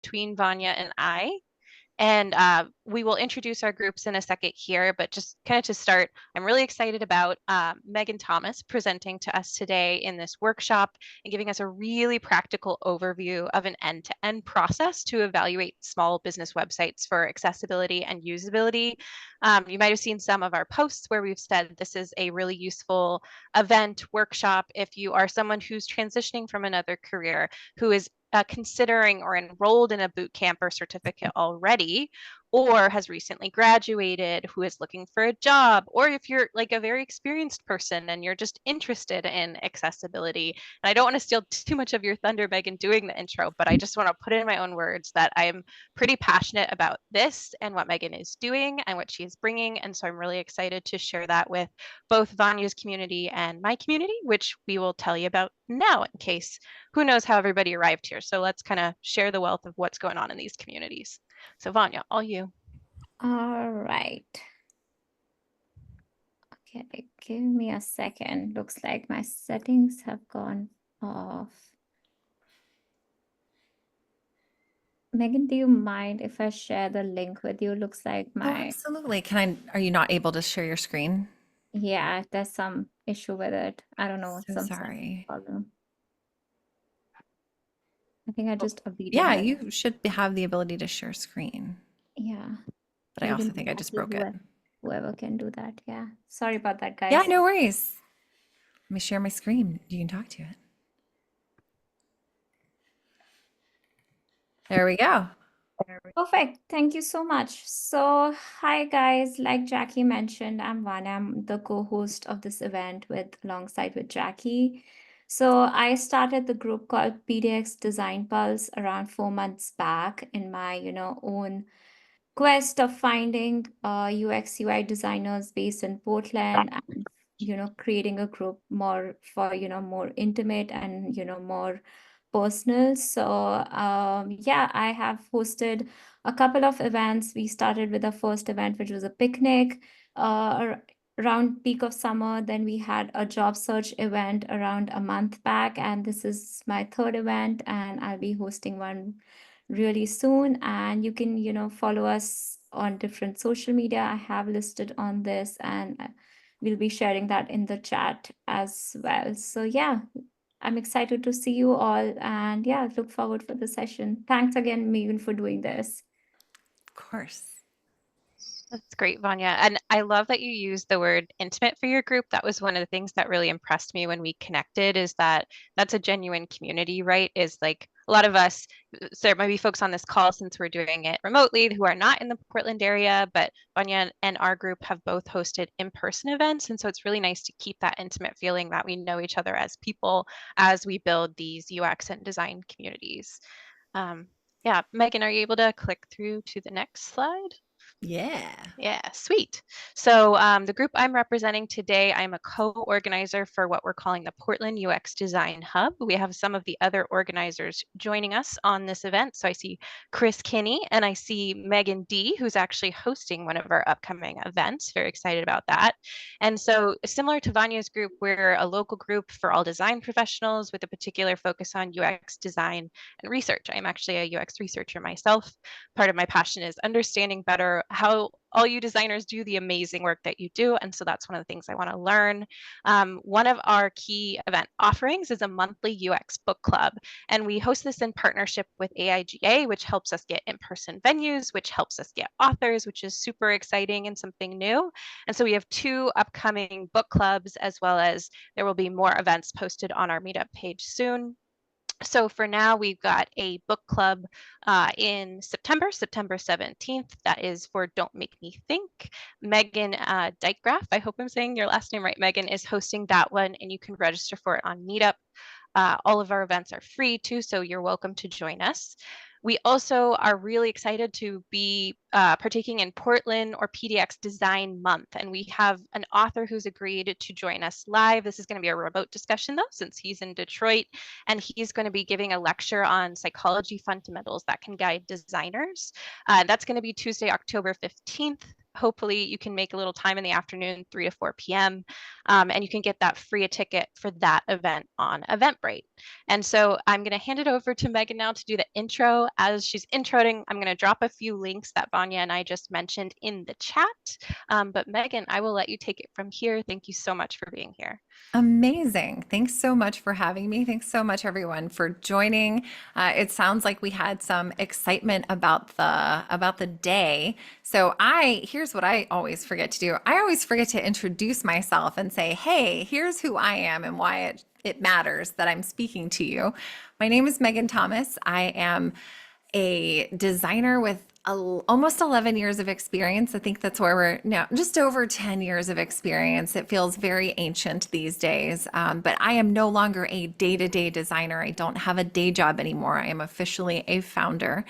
between Vanya and I. And we will introduce our groups in a second here, but just kind of to start, I'm really excited about Maigen Thomas presenting to us today in this workshop and giving us a really practical overview of an end-to-end process to evaluate small business websites for accessibility and usability. You might have seen some of our posts where we've said this is a really useful event, workshop, if you are someone who's transitioning from another career, who is considering or enrolled in a boot camp or certificate already, or has recently graduated, who is looking for a job, or if you're like a very experienced person and you're just interested in accessibility. And I don't want to steal too much of your thunder, Megan, doing the intro, but I just want to put in my own words that I'm pretty passionate about this and what Megan is doing and what she is bringing. And so I'm really excited to share that with both Vanya's community and my community, which we will tell you about now in case who knows how everybody arrived here. So let's kind of share the wealth of what's going on in these communities. So Vanya, all you. All right. Okay, give me a second. Looks like my settings have gone off. Megan, do you mind if I share the link with you? Looks like Oh, absolutely. Are you not able to share your screen? Yeah, there's some issue with it. I don't know, So some sorry. problem. I think I just Yeah, updated it. you should have the ability to share screen. Yeah. But I also think I just broke it. Whoever can do that. Yeah. Sorry about that, guys. Yeah, no worries. Let me share my screen. You can talk to it. There we go. Perfect. Thank you so much. So, hi guys. Like Jackie mentioned, I'm Vanya. I'm the co-host of this event alongside with Jackie. So, I started the group called PDX Design Pulse around 4 months back in my, own quest of finding UX UI designers based in Portland and creating a group more for more intimate and more personal. So yeah, I have hosted a couple of events. We started with the first event, which was a picnic around peak of summer. Then we had a job search event around a month back, and this is my third event, and I'll be hosting one really soon. And you can follow us on different social media I have listed on this, and we'll be sharing that in the chat as well. So yeah, I'm excited to see you all, and yeah, look forward for the session. Thanks again, Megan, for doing this. Of course. That's great, Vanya. And I love that you used the word intimate for your group. That was one of the things that really impressed me when we connected, is that that's a genuine community, right? Is like a lot of us, so there might be folks on this call since we're doing it remotely who are not in the Portland area, but Vanya and our group have both hosted in-person events. And so it's really nice to keep that intimate feeling that we know each other as people as we build these UX and design communities. Yeah, Megan, are you able to click through to the next slide? Yeah. Yeah, sweet. So the group I'm representing today, I'm a co-organizer for what we're calling the Portland UX Design Hub. We have some of the other organizers joining us on this event. So I see Chris Kinney and I see Megan D, who's actually hosting one of our upcoming events. Very excited about that. And so similar to Vanya's group, we're a local group for all design professionals with a particular focus on UX design and research. I'm actually a UX researcher myself. Part of my passion is understanding better how all you designers do the amazing work that you do. And so that's one of the things I want to learn. One of our key event offerings is a monthly UX book club. And we host this in partnership with AIGA, which helps us get in-person venues, which helps us get authors, which is super exciting and something new. And so we have 2 upcoming book clubs, as well as there will be more events posted on our meetup page soon. So for now, we've got a book club in September 17th. That is for Don't Make Me Think. Megan Dykegraph, I hope I'm saying your last name right, Megan, is hosting that one, and you can register for it on Meetup. All of our events are free too, so you're welcome to join us. We also are really excited to be partaking in Portland or PDX Design Month, and we have an author who's agreed to join us live. This is going to be a remote discussion though, since he's in Detroit, and he's going to be giving a lecture on psychology fundamentals that can guide designers. That's going to be Tuesday, October 15th. hopefully you can make a little time in the afternoon, 3 to 4 p.m., and you can get that free ticket for that event on Eventbrite. And so I'm going to hand it over to Maigen now to do the intro. As she's introing, I'm going to drop a few links that Vanya and I just mentioned in the chat. But Maigen, I will let you take it from here. Thank you so much for being here. Amazing. Thanks so much for having me. Thanks so much, everyone, for joining. It sounds like we had some excitement about the day. So here's what I always forget to do. I always forget to introduce myself and say, hey, here's who I am and why it matters that I'm speaking to you. My name is Maigen Thomas. I am a designer with almost 11 years of experience. I think that's where we're now, just over 10 years of experience. It feels very ancient these days, but I am no longer a day-to-day designer. I don't have a day job anymore. I am officially a founder.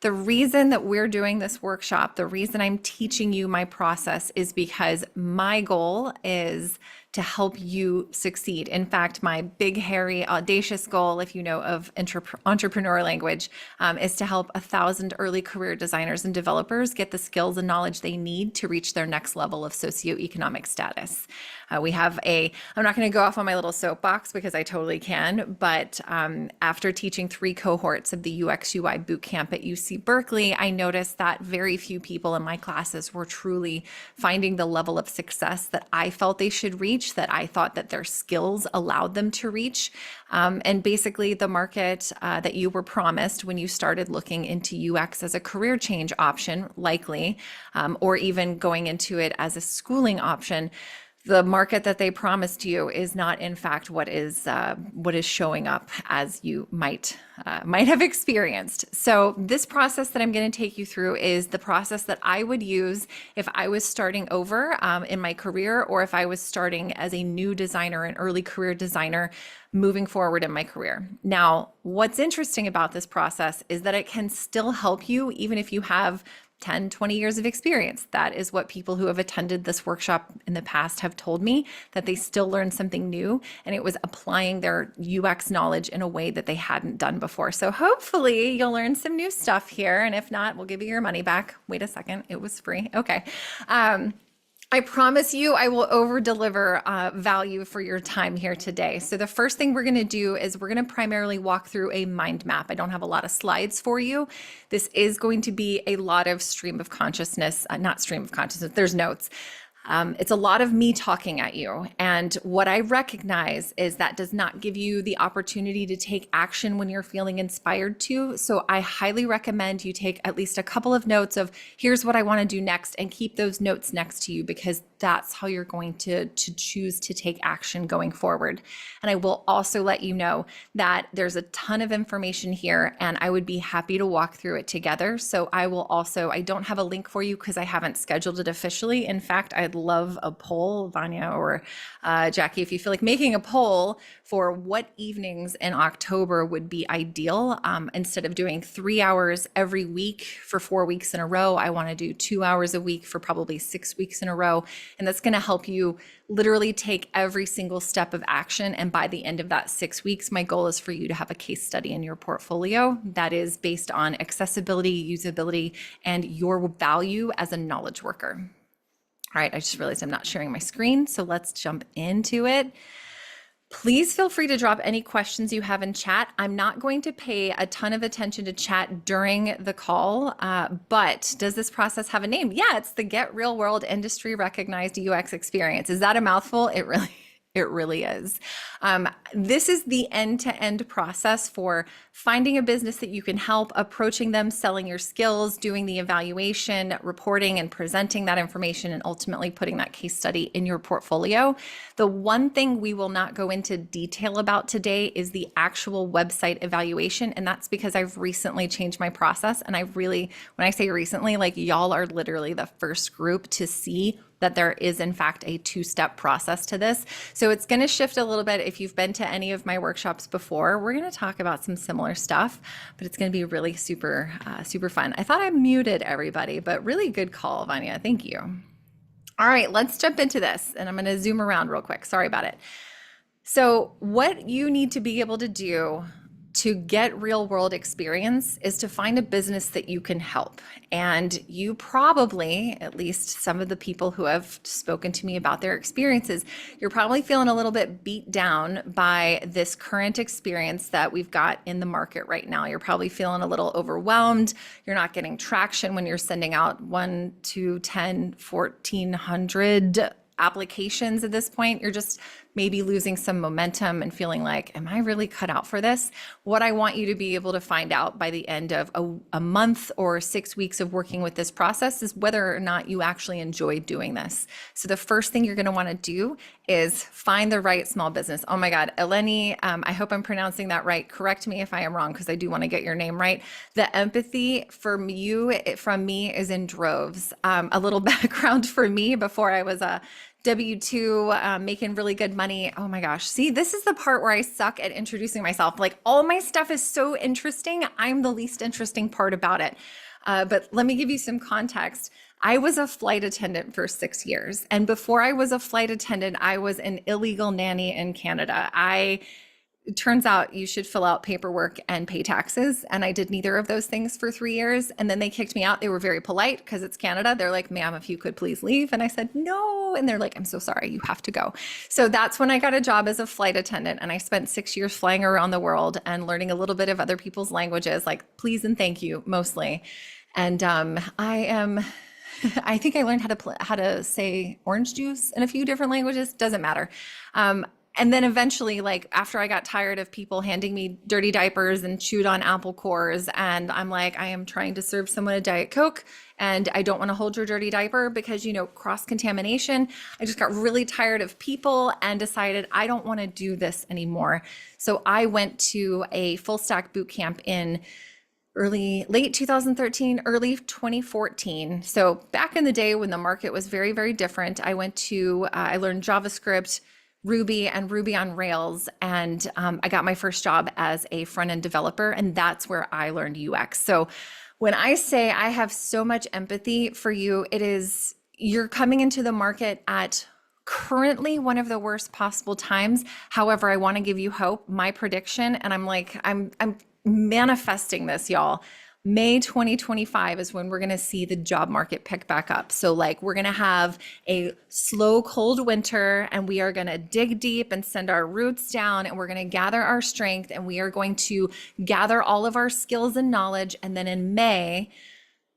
The reason that we're doing this workshop, the reason I'm teaching you my process is because my goal is to help you succeed. In fact, my big, hairy, audacious goal, if you know of entrepreneur language, is to help 1,000 early career designers and developers get the skills and knowledge they need to reach their next level of socioeconomic status. I'm not going to go off on my little soapbox because I totally can, but after teaching 3 cohorts of the UX UI bootcamp at UC Berkeley, I noticed that very few people in my classes were truly finding the level of success that I felt they should reach, that I thought that their skills allowed them to reach. And basically the market that you were promised when you started looking into UX as a career change option, likely, or even going into it as a schooling option, the market that they promised you is not, in fact, what is showing up as you might have experienced. So this process that I'm going to take you through is the process that I would use if I was starting over in my career, or if I was starting as a new designer, an early career designer, moving forward in my career. Now, what's interesting about this process is that it can still help you even if you have 10, 20 years of experience. That is what people who have attended this workshop in the past have told me, that they still learned something new, and it was applying their UX knowledge in a way that they hadn't done before. So hopefully you'll learn some new stuff here, and if not, we'll give you your money back. Wait a second, it was free. Okay. I promise you I will over deliver value for your time here today. So the first thing we're going to do is we're going to primarily walk through a mind map. I don't have a lot of slides for you. This is going to be a lot of stream of consciousness, not stream of consciousness, there's notes. It's a lot of me talking at you. And what I recognize is that does not give you the opportunity to take action when you're feeling inspired to. So I highly recommend you take at least a couple of notes of here's what I want to do next, and keep those notes next to you, because that's how you're going to choose to take action going forward. And I will also let you know that there's a ton of information here, and I would be happy to walk through it together. So I don't have a link for you because I haven't scheduled it officially. In fact, I'd love a poll, Vanya or Jackie, if you feel like making a poll for what evenings in October would be ideal. Instead of doing 3 hours every week for 4 weeks in a row, I want to do 2 hours a week for probably 6 weeks in a row. And that's going to help you literally take every single step of action. And by the end of that 6 weeks, my goal is for you to have a case study in your portfolio that is based on accessibility, usability, and your value as a knowledge worker. All right, I just realized I'm not sharing my screen, so let's jump into it. Please feel free to drop any questions you have in chat. I'm not going to pay a ton of attention to chat during the call, but does this process have a name? Yeah, it's the Get Real World Industry Recognized UX Experience. Is that a mouthful? It really is. This is the end-to-end process for finding a business that you can help, approaching them, selling your skills, doing the evaluation, reporting and presenting that information, and ultimately putting that case study in your portfolio. The one thing we will not go into detail about today is the actual website evaluation. And that's because I've recently changed my process. And when I say recently, like y'all are literally the first group to see that there is in fact a 2-step process to this. So it's going to shift a little bit. If you've been to any of my workshops before, we're going to talk about some similar stuff, but it's going to be really super fun. I thought I muted everybody, but really good call, Vanya. Thank you. All right, let's jump into this. And I'm going to zoom around real quick. Sorry about it. So what you need to be able to do to get real world experience is to find a business that you can help. And you probably, at least some of the people who have spoken to me about their experiences, you're probably feeling a little bit beat down by this current experience that we've got in the market right now. You're probably feeling a little overwhelmed. You're not getting traction when you're sending out 1, 2, 10, 1,400 applications at this point. You're just maybe losing some momentum and feeling like, am I really cut out for this? What I want you to be able to find out by the end of a month or 6 weeks of working with this process is whether or not you actually enjoy doing this. So the first thing you're going to want to do is find the right small business. Oh my God, Eleni, I hope I'm pronouncing that right. Correct me if I am wrong, because I do want to get your name right. The empathy from you, from me, is in droves. A little background for me: before I was a W-2, making really good money. Oh my gosh. See, this is the part where I suck at introducing myself. Like, all my stuff is so interesting. I'm the least interesting part about it. But let me give you some context. I was a flight attendant for 6 years. And before I was a flight attendant, I was an illegal nanny in Canada. It turns out you should fill out paperwork and pay taxes. And I did neither of those things for 3 years. And then they kicked me out. They were very polite because it's Canada. They're like, ma'am, if you could please leave. And I said, no. And they're like, I'm so sorry, you have to go. So that's when I got a job as a flight attendant. And I spent 6 years flying around the world and learning a little bit of other people's languages, like please and thank you mostly. And I think I learned how to say orange juice in a few different languages. Doesn't matter. And then eventually, like, after I got tired of people handing me dirty diapers and chewed on apple cores, and I'm like, I am trying to serve someone a Diet Coke and I don't want to hold your dirty diaper because, cross-contamination. I just got really tired of people and decided I don't want to do this anymore. So I went to a full stack boot camp in late 2013, early 2014. So back in the day when the market was very, very different, I learned JavaScript, Ruby, and Ruby on Rails. And I got my first job as a front-end developer, and that's where I learned UX. So when I say I have so much empathy for you, it is, you're coming into the market at currently one of the worst possible times. However, I want to give you hope. My prediction, and I'm manifesting this, y'all. May 2025 is when we're going to see the job market pick back up. So we're going to have a slow, cold winter, and we are going to dig deep and send our roots down, and we're going to gather our strength, and we are going to gather all of our skills and knowledge. And then in May,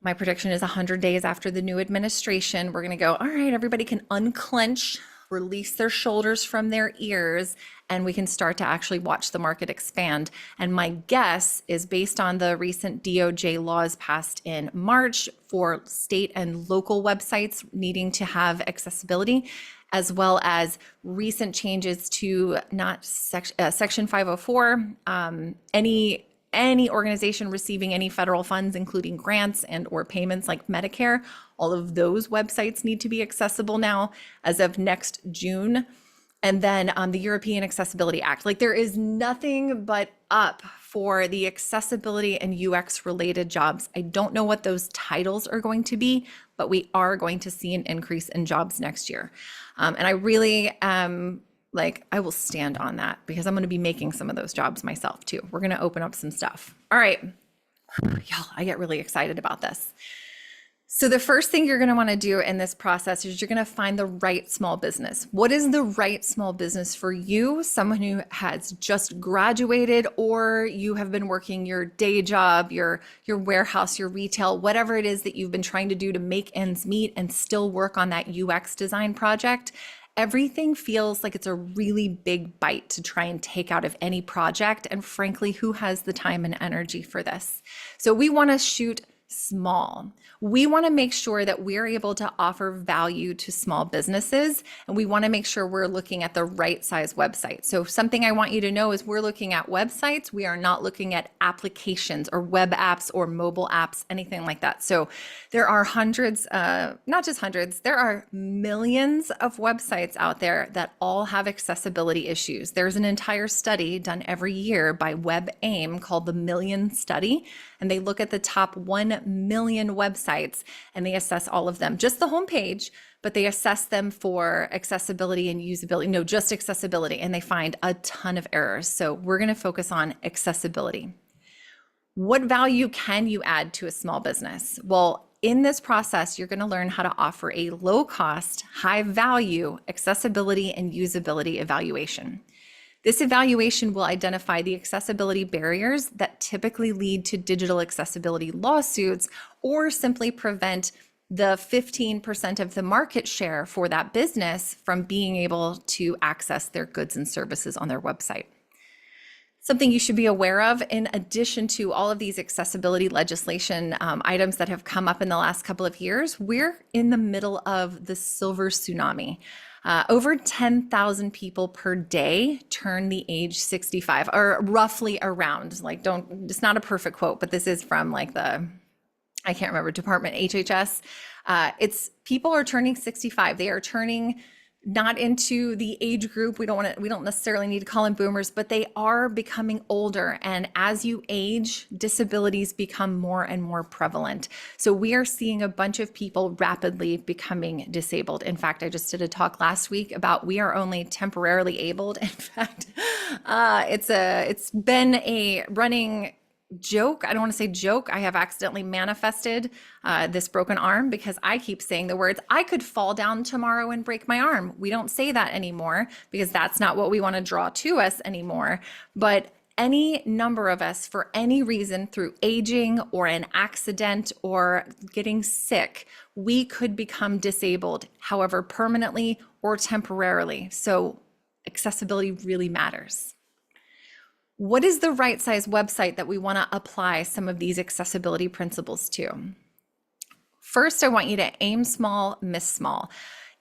my prediction is 100 days after the new administration, we're going to go, all right, everybody can unclench, release their shoulders from their ears, and we can start to actually watch the market expand. And my guess is, based on the recent DOJ laws passed in March for state and local websites needing to have accessibility, as well as recent changes to not Section 504, any organization receiving any federal funds, including grants and or payments like Medicare, all of those websites need to be accessible now as of next June. And then the European Accessibility Act. There is nothing but up for the accessibility and UX related jobs. I don't know what those titles are going to be, but we are going to see an increase in jobs next year. And I really I will stand on that, because I'm going to be making some of those jobs myself too. We're going to open up some stuff. All right, y'all, I get really excited about this. So the first thing you're going to want to do in this process is you're going to find the right small business. What is the right small business for you? Someone who has just graduated, or you have been working your day job, your warehouse, your retail, whatever it is that you've been trying to do to make ends meet and still work on that UX design project. Everything feels like it's a really big bite to try and take out of any project. And frankly, who has the time and energy for this? So we want to shoot small. We want to make sure that we're able to offer value to small businesses, and we want to make sure we're looking at the right size website. So something I want you to know is we're looking at websites. We are not looking at applications or web apps or mobile apps, anything like that. So there are hundreds, not just hundreds, there are millions of websites out there that all have accessibility issues. There's an entire study done every year by WebAIM called the Million Study, and they look at the top 1 1 million websites, and they assess all of them, just the homepage, but they assess them for accessibility and usability. No, just accessibility, and they find a ton of errors. So we're going to focus on accessibility. What value can you add to a small business? Well, in this process, you're going to learn how to offer a low-cost, high-value accessibility and usability evaluation. This evaluation will identify the accessibility barriers that typically lead to digital accessibility lawsuits or simply prevent the 15% of the market share for that business from being able to access their goods and services on their website. Something you should be aware of, in addition to all of these accessibility legislation items that have come up in the last couple of years, we're in the middle of the silver tsunami. Over 10,000 people per day turn the age 65, or roughly around. Like, it's not a perfect quote, but this is from like I can't remember, Department HHS. It's people are turning 65. They are turning not into the age group. We don't necessarily need to call them boomers, but they are becoming older. And as you age, disabilities become more and more prevalent. So we are seeing a bunch of people rapidly becoming disabled. In fact, I just did a talk last week about we are only temporarily abled. In fact, it's been a running joke. I don't want to say joke. I have accidentally manifested this broken arm because I keep saying the words, I could fall down tomorrow and break my arm. We don't say that anymore because that's not what we want to draw to us anymore. But any number of us, for any reason, through aging or an accident or getting sick, we could become disabled, however, permanently or temporarily. So accessibility really matters. What is the right size website that we want to apply some of these accessibility principles to? First, I want you to aim small, miss small.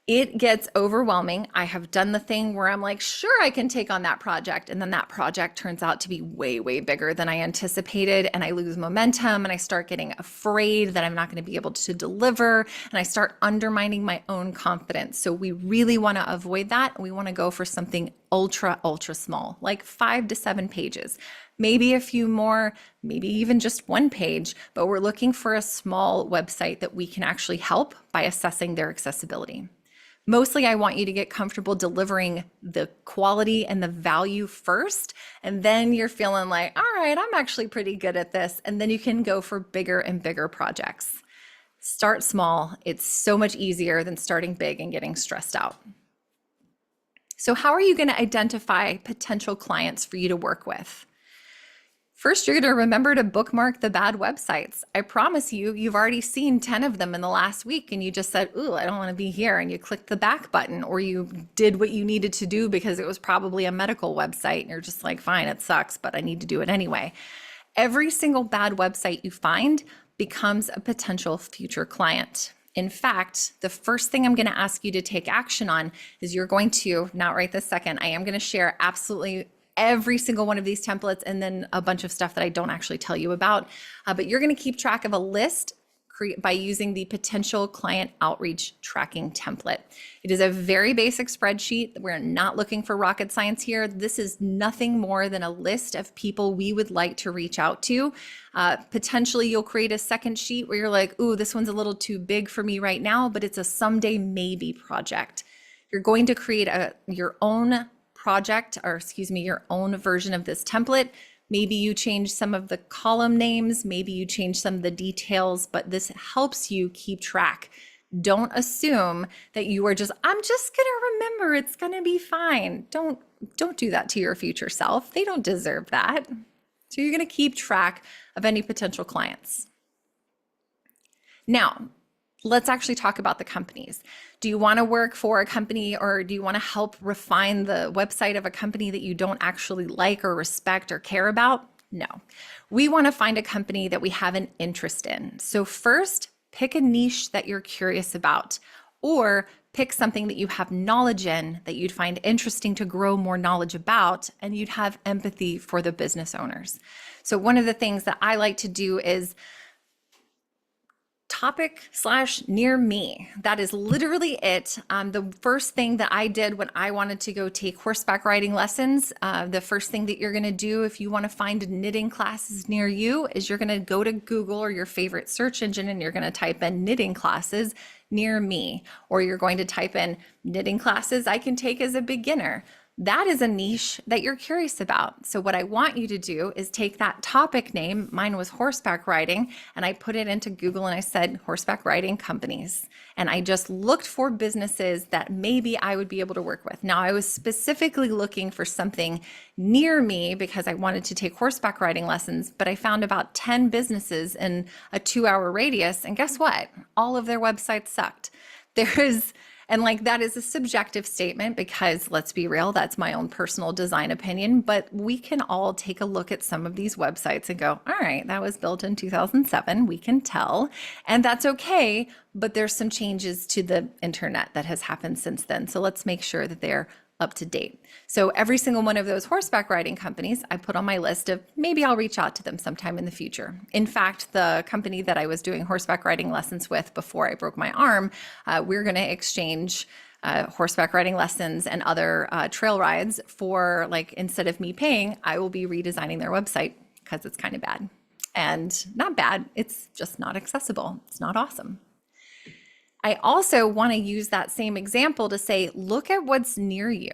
It gets overwhelming. I have done the thing where I'm like, sure, I can take on that project. And then that project turns out to be way, way bigger than I anticipated. And I lose momentum and I start getting afraid that I'm not going to be able to deliver. And I start undermining my own confidence. So we really want to avoid that. We want to go for something ultra, ultra small, like 5 to 7 pages. Maybe a few more, maybe even just 1 page, but we're looking for a small website that we can actually help by assessing their accessibility. Mostly, I want you to get comfortable delivering the quality and the value first, and then you're feeling like, all right, I'm actually pretty good at this, and then you can go for bigger and bigger projects. Start small. It's so much easier than starting big and getting stressed out. So how are you going to identify potential clients for you to work with? First, you're going to remember to bookmark the bad websites. I promise you, you've already seen 10 of them in the last week and you just said, ooh, I don't want to be here. And you clicked the back button, or you did what you needed to do because it was probably a medical website and you're just like, fine, it sucks, but I need to do it anyway. Every single bad website you find becomes a potential future client. In fact, the first thing I'm going to ask you to take action on is you're going to, not right this second, I am going to share absolutely every single one of these templates and then a bunch of stuff that I don't actually tell you about. But you're going to keep track of a list by using the potential client outreach tracking template. It is a very basic spreadsheet. We're not looking for rocket science here. This is nothing more than a list of people we would like to reach out to. Potentially you'll create a second sheet where you're like, ooh, this one's a little too big for me right now, but it's a someday maybe project. You're going to create your own project, or excuse me, your own version of this template. Maybe you change some of the column names, maybe you change some of the details, but this helps you keep track. Don't assume that you are I'm just gonna remember, it's gonna be fine. Don't do that to your future self. They don't deserve that. So you're gonna keep track of any potential clients. Now, let's actually talk about the companies. Do you want to work for a company, or do you want to help refine the website of a company that you don't actually like or respect or care about? No. We want to find a company that we have an interest in. So first, pick a niche that you're curious about, or pick something that you have knowledge in that you'd find interesting to grow more knowledge about, and you'd have empathy for the business owners. So one of the things that I like to do is topic/near me. That is literally it. The first thing that I did when I wanted to go take horseback riding lessons, the first thing that you're going to do if you want to find knitting classes near you is you're going to go to Google or your favorite search engine and you're going to type in knitting classes near me, or you're going to type in knitting classes I can take as a beginner. That is a niche that you're curious about. So what I want you to do is take that topic name, mine was horseback riding, and I put it into Google and I said horseback riding companies. And I just looked for businesses that maybe I would be able to work with. Now I was specifically looking for something near me because I wanted to take horseback riding lessons, but I found about 10 businesses in a 2-hour radius. And guess what? All of their websites sucked. And like that is a subjective statement because let's be real, that's my own personal design opinion, but we can all take a look at some of these websites and go, all right, that was built in 2007, we can tell, and that's okay, but there's some changes to the internet that has happened since then. So let's make sure that they're up to date. So every single one of those horseback riding companies, I put on my list of maybe I'll reach out to them sometime in the future. In fact, the company that I was doing horseback riding lessons with before I broke my arm, we're going to exchange horseback riding lessons and other trail rides for, like, instead of me paying, I will be redesigning their website because it's kind of bad. And not bad, it's just not accessible. It's not awesome. I also want to use that same example to say, look at what's near you.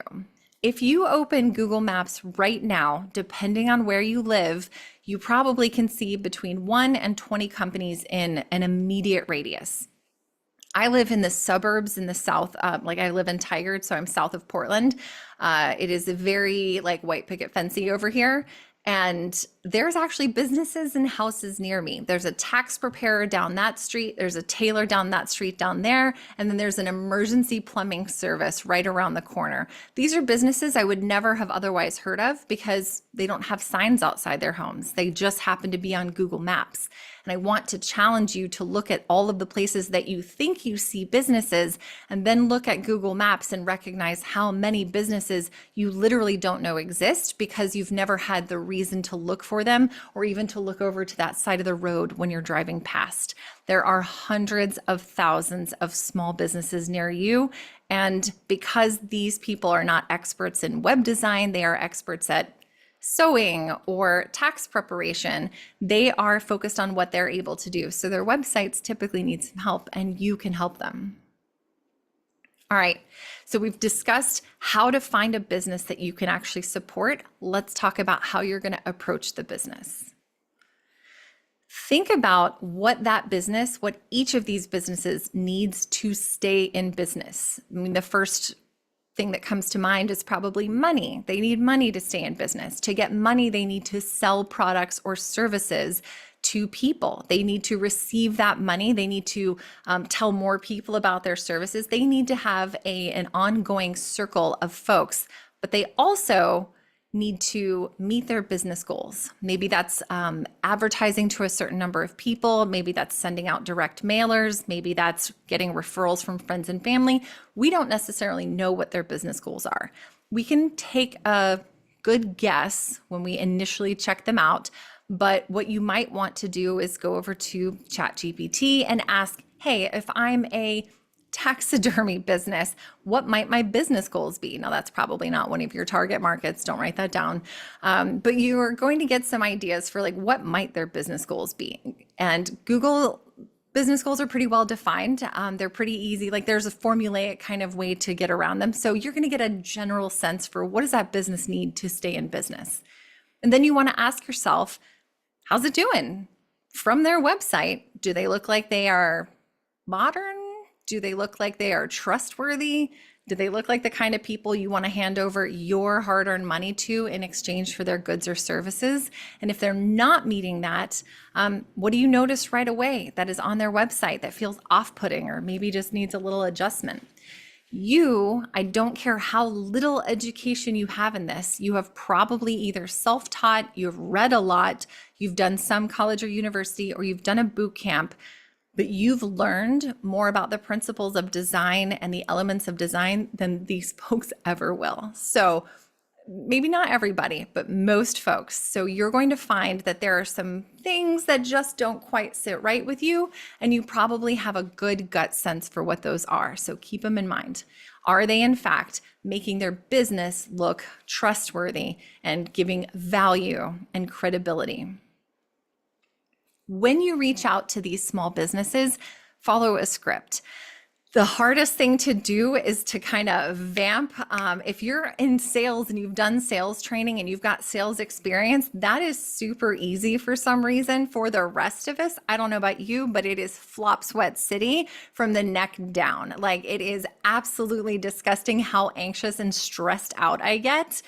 If you open Google Maps right now, depending on where you live, you probably can see between 1 and 20 companies in an immediate radius. I live in the suburbs in the south, like I live in Tigard, so I'm south of Portland. It is a very like white picket fencey over here. And there's actually businesses and houses near me. There's a tax preparer down that street. There's a tailor down that street down there. And then there's an emergency plumbing service right around the corner. These are businesses I would never have otherwise heard of because they don't have signs outside their homes. They just happen to be on Google Maps. And I want to challenge you to look at all of the places that you think you see businesses and then look at Google Maps and recognize how many businesses you literally don't know exist because you've never had the reason to look for them or even to look over to that side of the road when you're driving past. There are hundreds of thousands of small businesses near you. And because these people are not experts in web design, they are experts at sewing or tax preparation, they are focused on what they're able to do. So their websites typically need some help and you can help them. All right, so we've discussed how to find a business that you can actually support. Let's talk about how you're going to approach the business. Think about what that business, what each of these businesses needs to stay in business. I mean, the first thing that comes to mind is probably money. They need money to stay in business. To get money, they need to sell products or services to people. They need to receive that money. They need to tell more people about their services. They need to have an ongoing circle of folks, but they also need to meet their business goals. Maybe that's advertising to a certain number of people. Maybe that's sending out direct mailers. Maybe that's getting referrals from friends and family. We don't necessarily know what their business goals are. We can take a good guess when we initially check them out, but what you might want to do is go over to ChatGPT and ask, hey, if I'm a taxidermy business, what might my business goals be? Now, that's probably not one of your target markets. Don't write that down. But you are going to get some ideas for like, what might their business goals be? And Google business goals are pretty well defined. They're pretty easy. Like there's a formulaic kind of way to get around them. So you're going to get a general sense for what does that business need to stay in business? And then you want to ask yourself, how's it doing? From their website, do they look like they are modern? Do they look like they are trustworthy? Do they look like the kind of people you want to hand over your hard-earned money to in exchange for their goods or services? And if they're not meeting that, what do you notice right away that is on their website that feels off-putting or maybe just needs a little adjustment? I don't care how little education you have in this, you have probably either self-taught, you've read a lot, you've done some college or university, or you've done a boot camp, but you've learned more about the principles of design and the elements of design than these folks ever will. So maybe not everybody, but most folks. So you're going to find that there are some things that just don't quite sit right with you, and you probably have a good gut sense for what those are. So keep them in mind. Are they, in fact, making their business look trustworthy and giving value and credibility? When you reach out to these small businesses, follow a script. The hardest thing to do is to kind of vamp. If you're in sales and you've done sales training and you've got sales experience, that is super easy for some reason. For the rest of us, I don't know about you, but it is flop sweat city from the neck down. Like, it is absolutely disgusting how anxious and stressed out I get.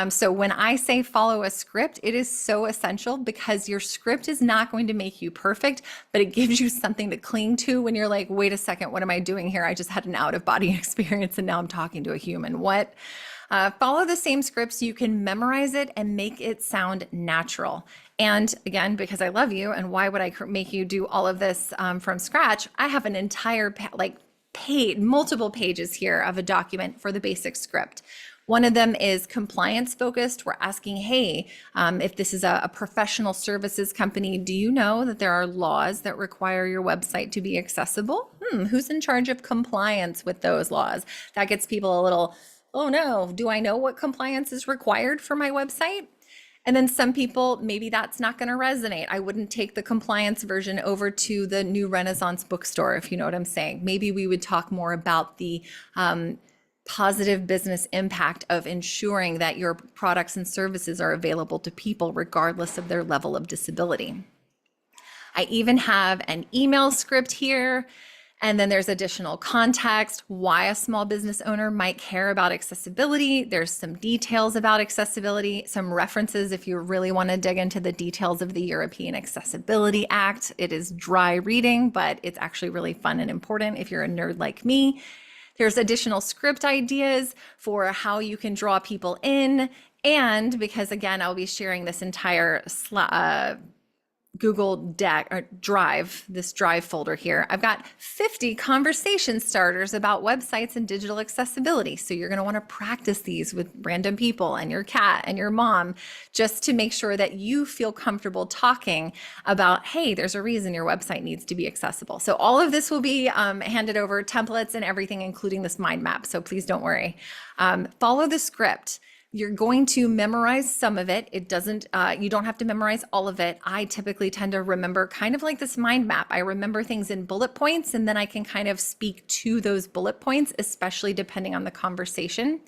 So when I say follow a script, it is so essential, because your script is not going to make you perfect, but it gives you something to cling to when you're like, wait a second, what am I doing here? I just had an out of body experience and now I'm talking to a human. What? Follow the same script so you can memorize it and make it sound natural. And again, because I love you, and why would I make you do all of this from scratch? I have an entire multiple pages here of a document for the basic script. One of them is compliance focused. We're asking, hey, if this is a professional services company, do you know that there are laws that require your website to be accessible? Who's in charge of compliance with those laws? That gets people a little, oh no, do I know what compliance is required for my website? And then some people, maybe that's not going to resonate. I wouldn't take the compliance version over to the new Renaissance bookstore, if you know what I'm saying. Maybe we would talk more about the positive business impact of ensuring that your products and services are available to people regardless of their level of disability. I even have an email script here. And then there's additional context, why a small business owner might care about accessibility. There's some details about accessibility, some references if you really want to dig into the details of the European Accessibility Act. It is dry reading, but it's actually really fun and important if you're a nerd like me. There's additional script ideas for how you can draw people in. And because, again, I'll be sharing this entire Google Deck or Drive, this Drive folder here, I've got 50 conversation starters about websites and digital accessibility. So you're going to want to practice these with random people and your cat and your mom, just to make sure that you feel comfortable talking about, hey, there's a reason your website needs to be accessible. So all of this will be handed over, templates and everything, including this mind map. So please don't worry. Follow the script. You're going to memorize some of it. It doesn't, you don't have to memorize all of it. I typically tend to remember kind of like this mind map. I remember things in bullet points, and then I can kind of speak to those bullet points, especially depending on the conversation.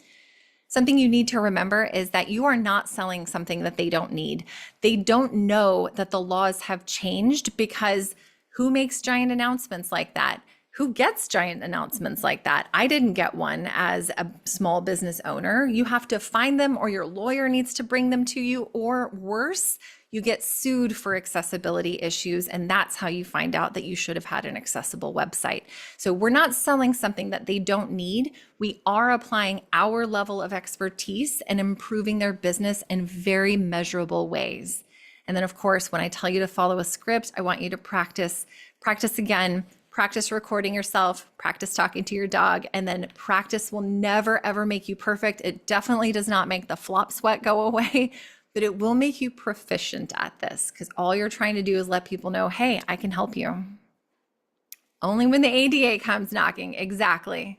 Something you need to remember is that you are not selling something that they don't need. They don't know that the laws have changed, because who makes giant announcements like that? Who gets giant announcements like that? I didn't get one as a small business owner. You have to find them, or your lawyer needs to bring them to you, or worse, you get sued for accessibility issues. And that's how you find out that you should have had an accessible website. So we're not selling something that they don't need. We are applying our level of expertise and improving their business in very measurable ways. And then, of course, when I tell you to follow a script, I want you to practice again. Practice recording yourself, practice talking to your dog, and then practice will never, ever make you perfect. It definitely does not make the flop sweat go away, but it will make you proficient at this, because all you're trying to do is let people know, hey, I can help you. Only when the ADA comes knocking, exactly.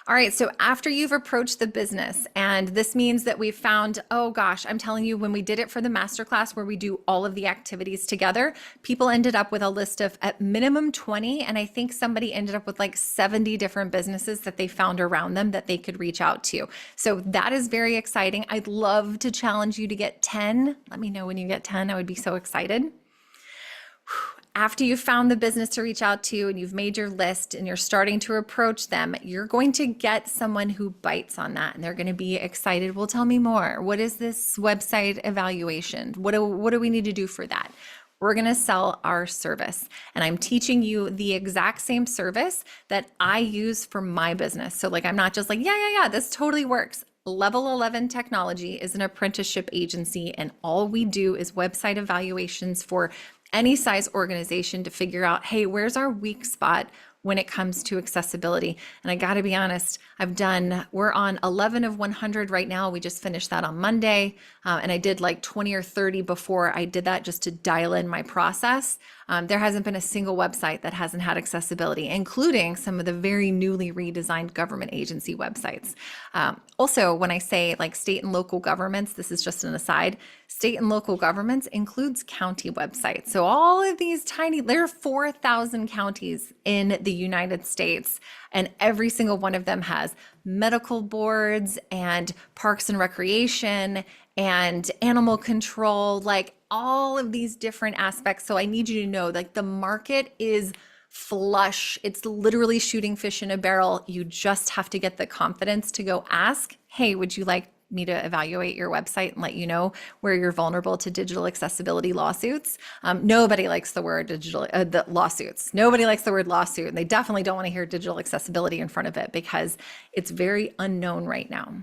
All right, so after you've approached the business, and this means that we've found, oh gosh, I'm telling you, when we did it for the masterclass where we do all of the activities together, people ended up with a list of at minimum 20, and I think somebody ended up with like 70 different businesses that they found around them that they could reach out to. So that is very exciting. I'd love to challenge you to get 10. Let me know when you get 10. I would be so excited. After you've found the business to reach out to and you've made your list and you're starting to approach them, you're going to get someone who bites on that, and they're going to be excited. Well, tell me more. What is this website evaluation? What do we need to do for that? We're going to sell our service, and I'm teaching you the exact same service that I use for my business. So like, I'm not just like, yeah, this totally works. Level 11 Technology is an apprenticeship agency, and all we do is website evaluations for any size organization to figure out, hey, where's our weak spot? when it comes to accessibility. And I got to be honest, we're on 11 of 100 right now. We just finished that on Monday. And I did like 20 or 30 before I did that just to dial in my process. There hasn't been a single website that hasn't had accessibility, including some of the very newly redesigned government agency websites. Also, when I say like state and local governments, this is just an aside, state and local governments includes county websites. So all of these there are 4,000 counties in the United States, and every single one of them has medical boards and parks and recreation and animal control, like all of these different aspects. So I need you to know, like, the market is flush. It's literally shooting fish in a barrel. You just have to get the confidence to go ask, hey, would you like me to evaluate your website and let you know where you're vulnerable to digital accessibility lawsuits? Nobody likes the word the lawsuits. Nobody likes the word lawsuit. And they definitely don't want to hear digital accessibility in front of it because it's very unknown right now.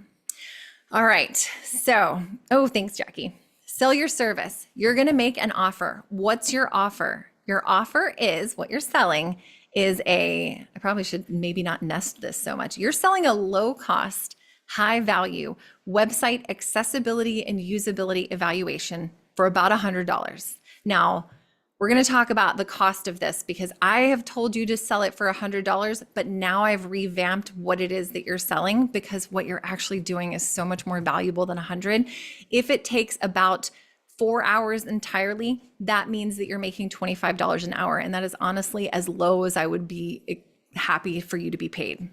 All right. So, thanks, Jackie. Sell your service. You're going to make an offer. What's your offer? Your offer is, what you're selling is I probably should maybe not nest this so much. You're selling a low cost, high value website accessibility and usability evaluation for about $100. Now, we're going to talk about the cost of this because I have told you to sell it for $100, but now I've revamped what it is that you're selling because what you're actually doing is so much more valuable than $100. If it takes about 4 hours entirely, that means that you're making $25 an hour. And that is honestly as low as I would be happy for you to be paid.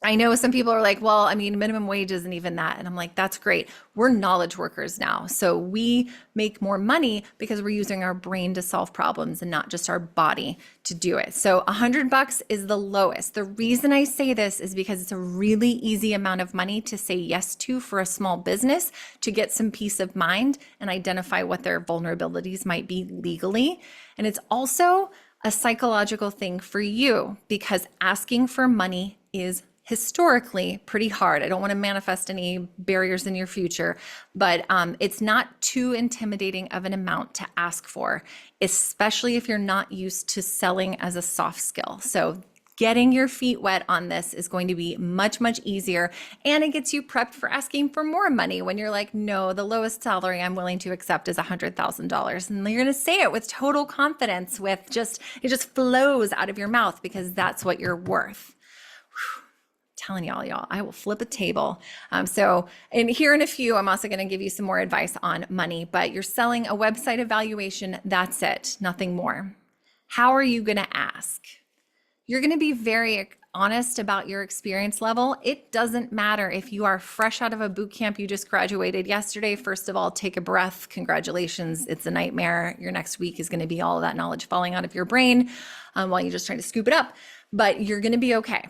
I know some people are like, well, I mean, minimum wage isn't even that. And I'm like, that's great. We're knowledge workers now. So we make more money because we're using our brain to solve problems and not just our body to do it. So $100 is the lowest. The reason I say this is because it's a really easy amount of money to say yes to for a small business to get some peace of mind and identify what their vulnerabilities might be legally. And it's also a psychological thing for you because asking for money is historically pretty hard. I don't want to manifest any barriers in your future, but it's not too intimidating of an amount to ask for, especially if you're not used to selling as a soft skill. So getting your feet wet on this is going to be much, much easier. And it gets you prepped for asking for more money when you're like, no, the lowest salary I'm willing to accept is $100,000. And you're going to say it with total confidence, it just flows out of your mouth because that's what you're worth. Telling y'all, I will flip a table. And here in a few, I'm also going to give you some more advice on money, but you're selling a website evaluation. That's it, nothing more. How are you going to ask? You're going to be very honest about your experience level. It doesn't matter if you are fresh out of a boot camp, you just graduated yesterday. First of all, take a breath. Congratulations. It's a nightmare. Your next week is going to be all of that knowledge falling out of your brain while you're just trying to scoop it up, but you're going to be okay.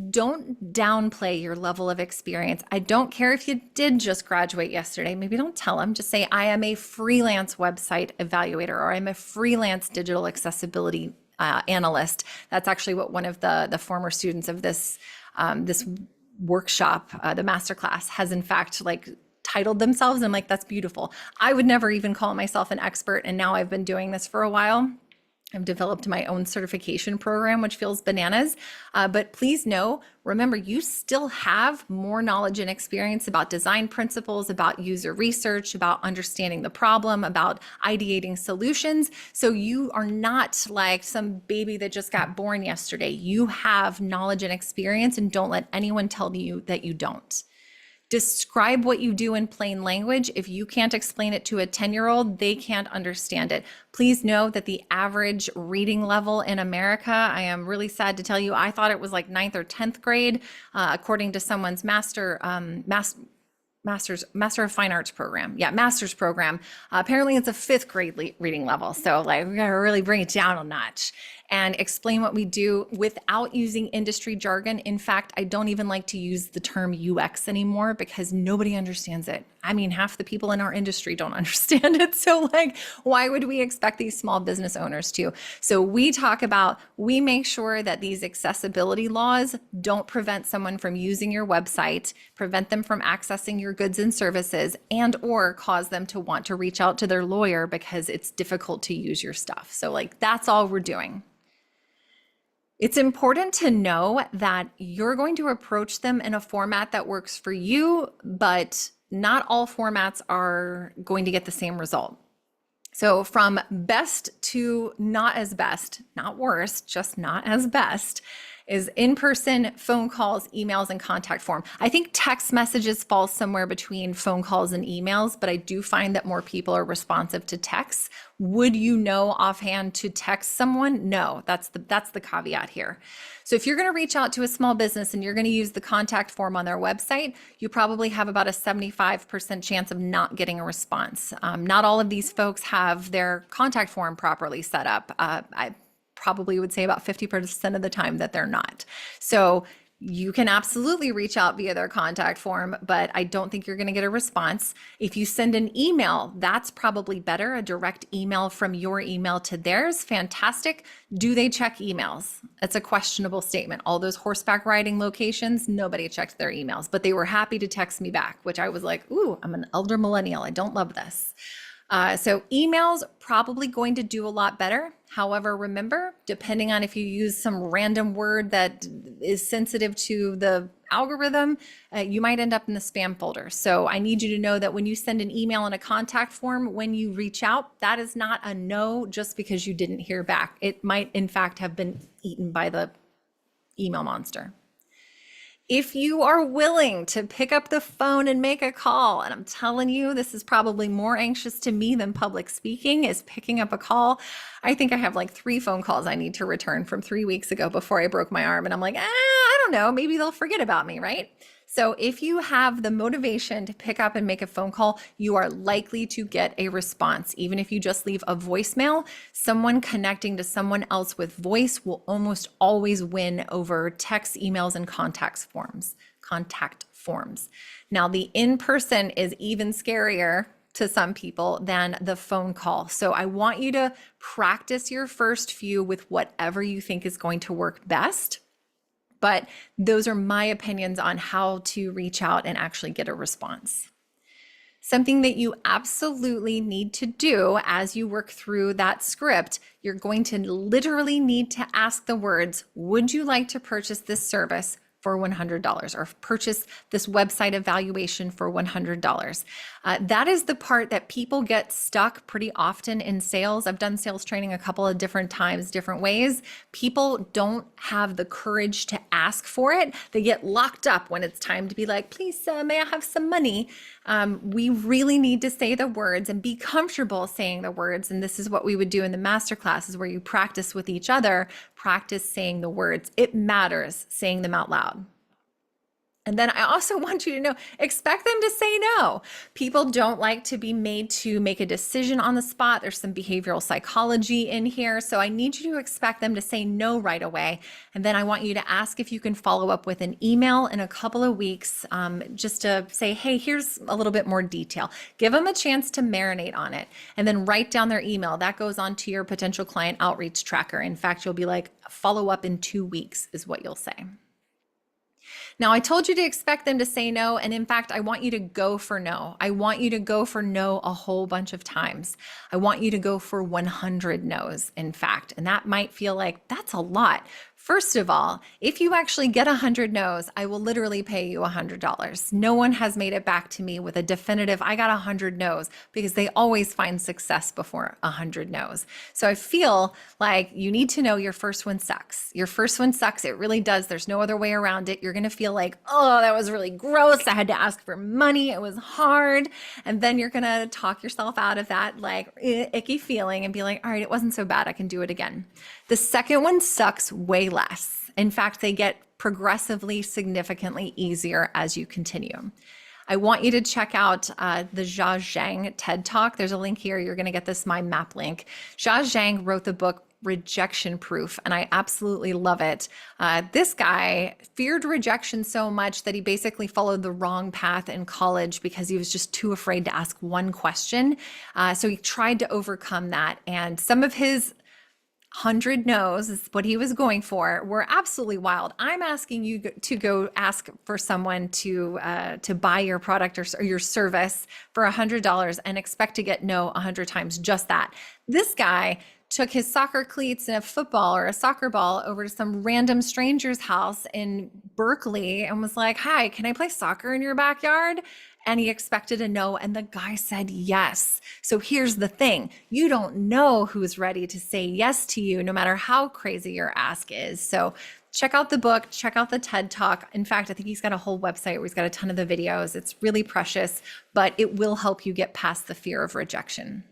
Don't downplay your level of experience. I don't care if you did just graduate yesterday. Maybe don't tell them. Just say, I am a freelance website evaluator, or I'm a freelance digital accessibility analyst. That's actually what one of the former students of this workshop, the masterclass, has in fact titled themselves. I'm like, that's beautiful. I would never even call myself an expert. And now I've been doing this for a while. I've developed my own certification program, which feels bananas. But please remember, you still have more knowledge and experience about design principles, about user research, about understanding the problem, about ideating solutions. So you are not like some baby that just got born yesterday. You have knowledge and experience, and don't let anyone tell you that you don't. Describe what you do in plain language. If you can't explain it to a 10-year-old, they can't understand it. Please know that the average reading level in America, I am really sad to tell you, I thought it was like 9th or 10th grade, according to someone's Master of Fine Arts program. Yeah, master's program. Apparently it's a 5th grade reading level. So we gotta really bring it down a notch and explain what we do without using industry jargon. In fact, I don't even like to use the term UX anymore because nobody understands it. I mean, half the people in our industry don't understand it. So why would we expect these small business owners to? So we make sure that these accessibility laws don't prevent someone from using your website, prevent them from accessing your goods and services, and or cause them to want to reach out to their lawyer because it's difficult to use your stuff. So that's all we're doing. It's important to know that you're going to approach them in a format that works for you, but not all formats are going to get the same result. So from best to not as best, not worst, just not as best, is in-person, phone calls, emails, and contact form. I think text messages fall somewhere between phone calls and emails, but I do find that more people are responsive to texts. Would you know offhand to text someone? No, that's the caveat here. So if you're going to reach out to a small business and you're going to use the contact form on their website, you probably have about a 75% chance of not getting a response. Not all of these folks have their contact form properly set up. I probably would say about 50% of the time that they're not. So you can absolutely reach out via their contact form, but I don't think you're going to get a response. If you send an email, that's probably better. A direct email from your email to theirs, fantastic. Do they check emails? It's a questionable statement. All those horseback riding locations, nobody checked their emails, but they were happy to text me back, which I was like, ooh, I'm an elder millennial. I don't love this. So emails probably going to do a lot better. However, remember, depending on if you use some random word that is sensitive to the algorithm, you might end up in the spam folder. So I need you to know that when you send an email in a contact form, when you reach out, that is not a no just because you didn't hear back. It might, in fact, have been eaten by the email monster. If you are willing to pick up the phone and make a call, and I'm telling you, this is probably more anxious to me than public speaking, is picking up a call. I think I have like 3 phone calls I need to return from 3 weeks ago before I broke my arm. And I'm like, I don't know, maybe they'll forget about me, right? So if you have the motivation to pick up and make a phone call, you are likely to get a response. Even if you just leave a voicemail, someone connecting to someone else with voice will almost always win over text, emails, and contact forms. Now, the in-person is even scarier to some people than the phone call. So I want you to practice your first few with whatever you think is going to work best. But those are my opinions on how to reach out and actually get a response. Something that you absolutely need to do as you work through that script, you're going to literally need to ask the words, would you like to purchase this service for $100 or purchase this website evaluation for $100. That is the part that people get stuck pretty often in sales. I've done sales training a couple of different times, different ways. People don't have the courage to ask for it. They get locked up when it's time to be like, please, may I have some money? We really need to say the words and be comfortable saying the words. And this is what we would do in the master classes where you practice with each other, practice saying the words. It matters saying them out loud. And then I also want you to know, expect them to say no. People don't like to be made to make a decision on the spot. There's some behavioral psychology in here. So I need you to expect them to say no right away. And then I want you to ask if you can follow up with an email in a couple of weeks, just to say, hey, here's a little bit more detail. Give them a chance to marinate on it and then write down their email. That goes on to your potential client outreach tracker. In fact, you'll be like, follow up in 2 weeks is what you'll say. Now, I told you to expect them to say no. And in fact, I want you to go for no. I want you to go for no a whole bunch of times. I want you to go for 100 no's, in fact. And that might feel like that's a lot. First of all, if you actually get 100 no's, I will literally pay you $100. No one has made it back to me with a definitive, I got 100 no's, because they always find success before 100 no's. So I feel like you need to know your first one sucks. Your first one sucks. It really does. There's no other way around it. You're going to feel like, oh, that was really gross. I had to ask for money. It was hard. And then you're going to talk yourself out of that like icky feeling and be like, all right, it wasn't so bad. I can do it again. The second one sucks way less. In fact, they get progressively significantly easier as you continue. I want you to check out the Jia Zhang TED Talk. There's a link here. You're going to get this mind map link. Jia Zhang wrote the book Rejection Proof, and I absolutely love it. This guy feared rejection so much that he basically followed the wrong path in college because he was just too afraid to ask one question. So he tried to overcome that, and some of his 100 no's is what he was going for, were absolutely wild. I'm asking you to go ask for someone to buy your product or your service for $100 and expect to get no 100 times, just that. This guy took his soccer cleats and a football or a soccer ball over to some random stranger's house in Berkeley and was like, "Hi, can I play soccer in your backyard?" And he expected a no, and the guy said yes. So here's the thing. You don't know who's ready to say yes to you, no matter how crazy your ask is. So check out the book, check out the TED Talk. In fact, I think he's got a whole website where he's got a ton of the videos. It's really precious, but it will help you get past the fear of rejection.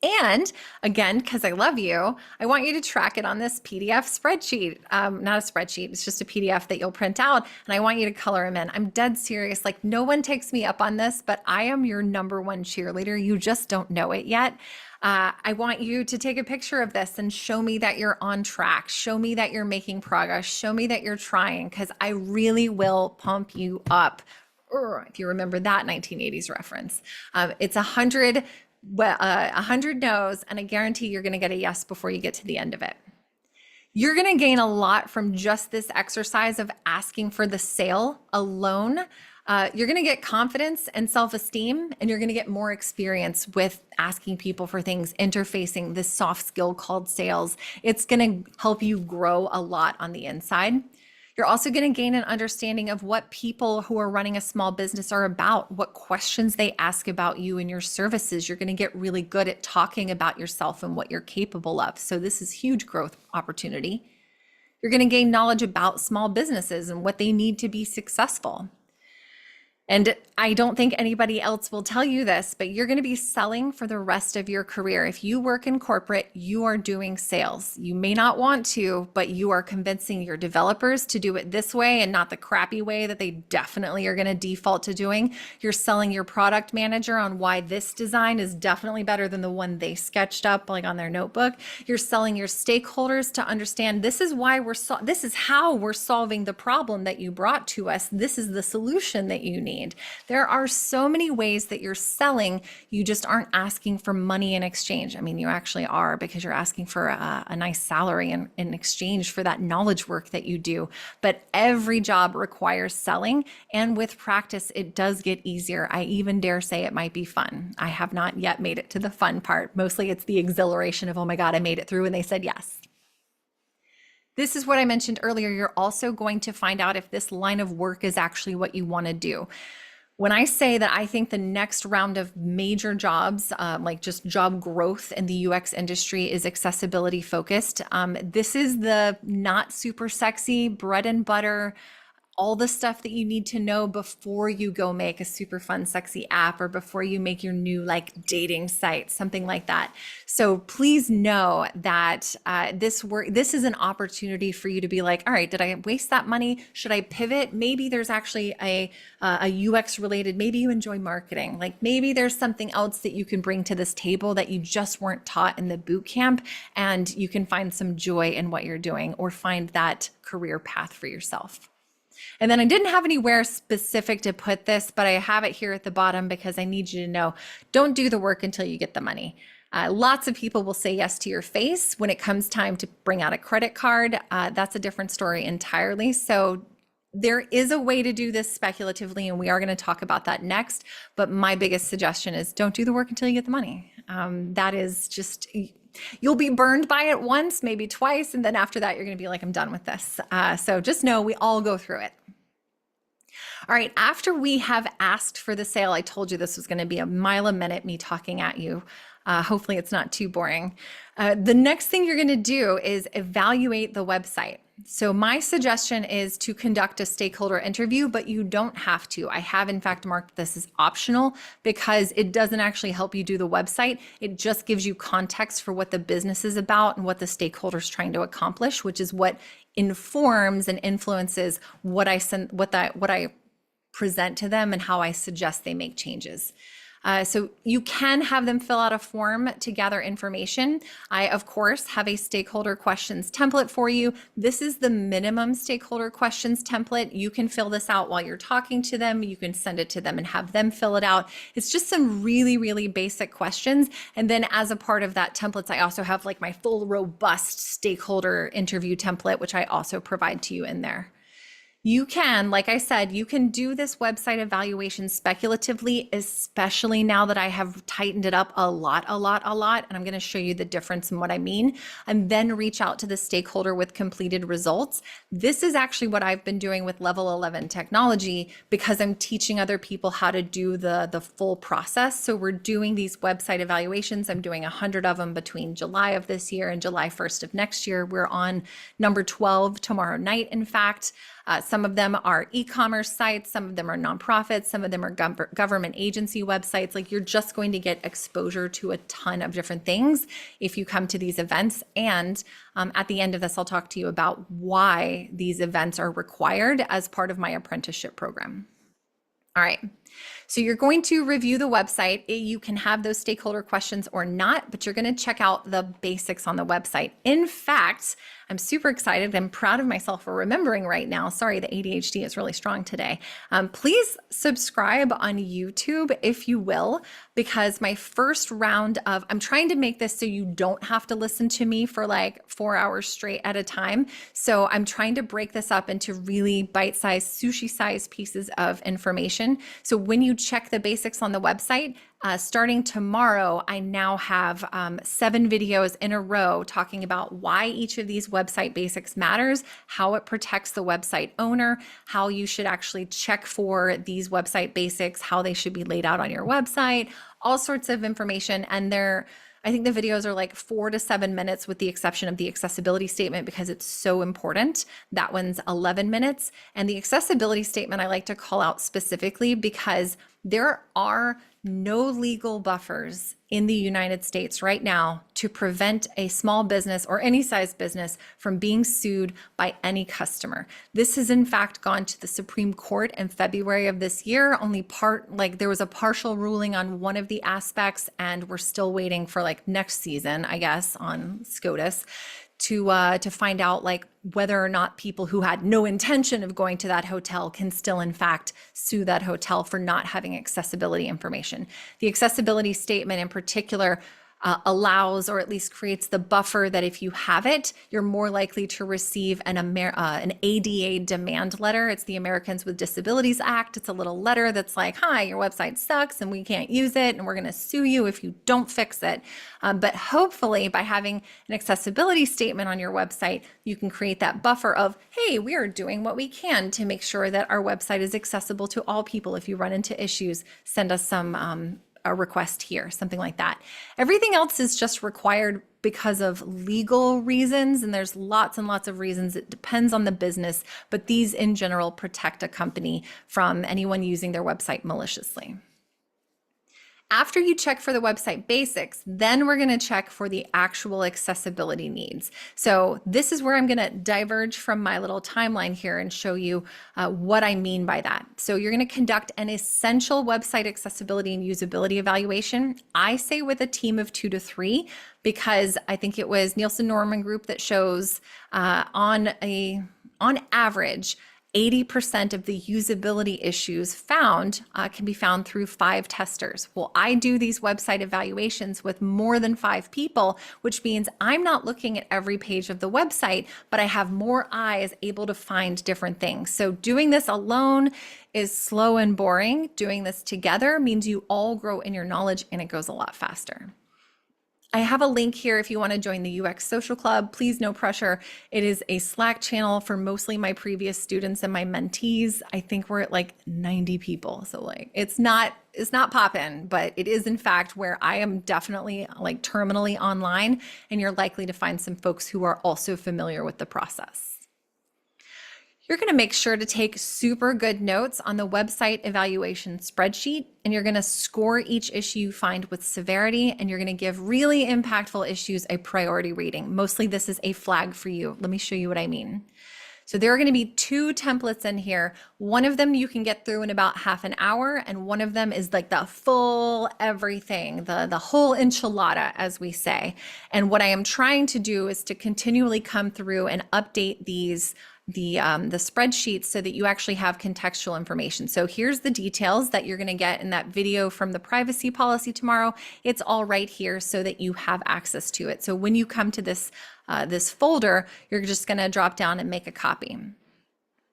And again, because I love you, I want you to track it on this PDF spreadsheet. Not a spreadsheet, it's just a PDF that you'll print out. And I want you to color them in. I'm dead serious. Like, no one takes me up on this, but I am your number one cheerleader. You just don't know it yet. I want you to take a picture of this and show me that you're on track. Show me that you're making progress. Show me that you're trying, because I really will pump you up. If you remember that 1980s reference, it's 100 no's, and I guarantee you're going to get a yes before you get to the end of it. You're going to gain a lot from just this exercise of asking for the sale alone. You're going to get confidence and self-esteem, and you're going to get more experience with asking people for things, interfacing this soft skill called sales. It's going to help you grow a lot on the inside. You're also going to gain an understanding of what people who are running a small business are about, what questions they ask about you and your services. You're going to get really good at talking about yourself and what you're capable of. So this is huge growth opportunity. You're going to gain knowledge about small businesses and what they need to be successful. And I don't think anybody else will tell you this, but you're going to be selling for the rest of your career. If you work in corporate, you are doing sales. You may not want to, but you are convincing your developers to do it this way and not the crappy way that they definitely are going to default to doing. You're selling your product manager on why this design is definitely better than the one they sketched up like on their notebook. You're selling your stakeholders to understand this is why this is how we're solving the problem that you brought to us. This is the solution that you need. There are so many ways that you're selling. You just aren't asking for money in exchange. I mean, you actually are, because you're asking for a nice salary in exchange for that knowledge work that you do. But every job requires selling. And with practice, it does get easier. I even dare say it might be fun. I have not yet made it to the fun part. Mostly it's the exhilaration of, oh my God, I made it through and they said yes. This is what I mentioned earlier. You're also going to find out if this line of work is actually what you want to do. When I say that I think the next round of major jobs, like just job growth in the UX industry, is accessibility focused, this is the not super sexy bread and butter, all the stuff that you need to know before you go make a super fun, sexy app, or before you make your new like dating site, something like that. So please know that this is an opportunity for you to be like, all right, did I waste that money? Should I pivot? Maybe there's actually a UX related, maybe you enjoy marketing. Like maybe there's something else that you can bring to this table that you just weren't taught in the boot camp, and you can find some joy in what you're doing or find that career path for yourself. And then I didn't have anywhere specific to put this, but I have it here at the bottom because I need you to know, don't do the work until you get the money. Lots of people will say yes to your face when it comes time to bring out a credit card. That's a different story entirely. So there is a way to do this speculatively, and we are going to talk about that next. But my biggest suggestion is don't do the work until you get the money. That is just... You'll be burned by it once, maybe twice, and then after that, you're going to be like, I'm done with this. So just know we all go through it. All right, after we have asked for the sale, I told you this was going to be a mile a minute, me talking at you. Hopefully it's not too boring. The next thing you're going to do is evaluate the website. So my suggestion is to conduct a stakeholder interview, but you don't have to. I have in fact marked this as optional because it doesn't actually help you do the website. It just gives you context for what the business is about and what the stakeholder is trying to accomplish, which is what informs and influences what I present to them and how I suggest they make changes. So you can have them fill out a form to gather information. I, of course, have a stakeholder questions template for you. This is the minimum stakeholder questions template. You can fill this out while you're talking to them. You can send it to them and have them fill it out. It's just some really, really basic questions. And then as a part of that templates, I also have like my full robust stakeholder interview template, which I also provide to you in there. You can, like I said, you can do this website evaluation speculatively, especially now that I have tightened it up a lot. And I'm going to show you the difference in what I mean, and then reach out to the stakeholder with completed results. This is actually what I've been doing with level 11 technology because I'm teaching other people how to do the full process. So we're doing these website evaluations. I'm doing 100 of them between July of this year and July 1st of next year. We're on number 12 tomorrow night, in fact. Some of them are e-commerce sites, some of them are nonprofits, some of them are government agency websites. Like, you're just going to get exposure to a ton of different things if you come to these events. And at the end of this, I'll talk to you about why these events are required as part of my apprenticeship program. All right. So you're going to review the website. You can have those stakeholder questions or not, but you're going to check out the basics on the website. In fact, I'm super excited. I'm proud of myself for remembering right now. Sorry, the ADHD is really strong today. Please subscribe on YouTube if you will, because my first round of, I'm trying to make this so you don't have to listen to me for like 4 hours straight at a time. So I'm trying to break this up into really bite-sized, sushi-sized pieces of information. So when you check the basics on the website, starting tomorrow, I now have 7 videos in a row talking about why each of these website basics matters, how it protects the website owner, how you should actually check for these website basics, how they should be laid out on your website, all sorts of information. And I think the videos are like 4 to 7 minutes with the exception of the accessibility statement because it's so important. That one's 11 minutes. And the accessibility statement I like to call out specifically because there are no legal buffers in the United States right now to prevent a small business or any size business from being sued by any customer. This has in fact gone to the Supreme Court in February of this year. There was a partial ruling on one of the aspects, and we're still waiting for like next season, I guess, on SCOTUS to find out like whether or not people who had no intention of going to that hotel can still in fact sue that hotel for not having accessibility information. The accessibility statement in particular allows, or at least creates the buffer that if you have it, you're more likely to receive an ADA demand letter. It's the Americans with Disabilities Act. It's a little letter that's like, hi, your website sucks and we can't use it and we're going to sue you if you don't fix it. But hopefully by having an accessibility statement on your website, you can create that buffer of, hey, we are doing what we can to make sure that our website is accessible to all people. If you run into issues, send us a request here, something like that. Everything else is just required because of legal reasons, and there's lots and lots of reasons. It depends on the business, but these in general protect a company from anyone using their website maliciously. After you check for the website basics, then we're going to check for the actual accessibility needs. So this is where I'm going to diverge from my little timeline here and show you what I mean by that. So you're going to conduct an essential website accessibility and usability evaluation. I say with a team of 2 to 3 because I think it was Nielsen Norman Group that shows on average, 80% of the usability issues found can be found through 5 testers. Well, I do these website evaluations with more than 5 people, which means I'm not looking at every page of the website, but I have more eyes able to find different things. So doing this alone is slow and boring. Doing this together means you all grow in your knowledge and it goes a lot faster. I have a link here if you want to join the UX Social Club. Please, no pressure. It is a Slack channel for mostly my previous students and my mentees. I think we're at like 90 people. So like it's not popping, but it is in fact where I am definitely like terminally online, and you're likely to find some folks who are also familiar with the process. You're going to make sure to take super good notes on the website evaluation spreadsheet, and you're going to score each issue you find with severity, and you're going to give really impactful issues a priority rating. Mostly this is a flag for you. Let me show you what I mean. So there are going to be 2 templates in here. One of them you can get through in about half an hour, and one of them is like the full everything, the whole enchilada, as we say. And what I am trying to do is to continually come through and update the spreadsheet so that you actually have contextual information. So here's the details that you're going to get in that video from the privacy policy tomorrow. It's all right here so that you have access to it. So when you come to this folder, you're just going to drop down and make a copy.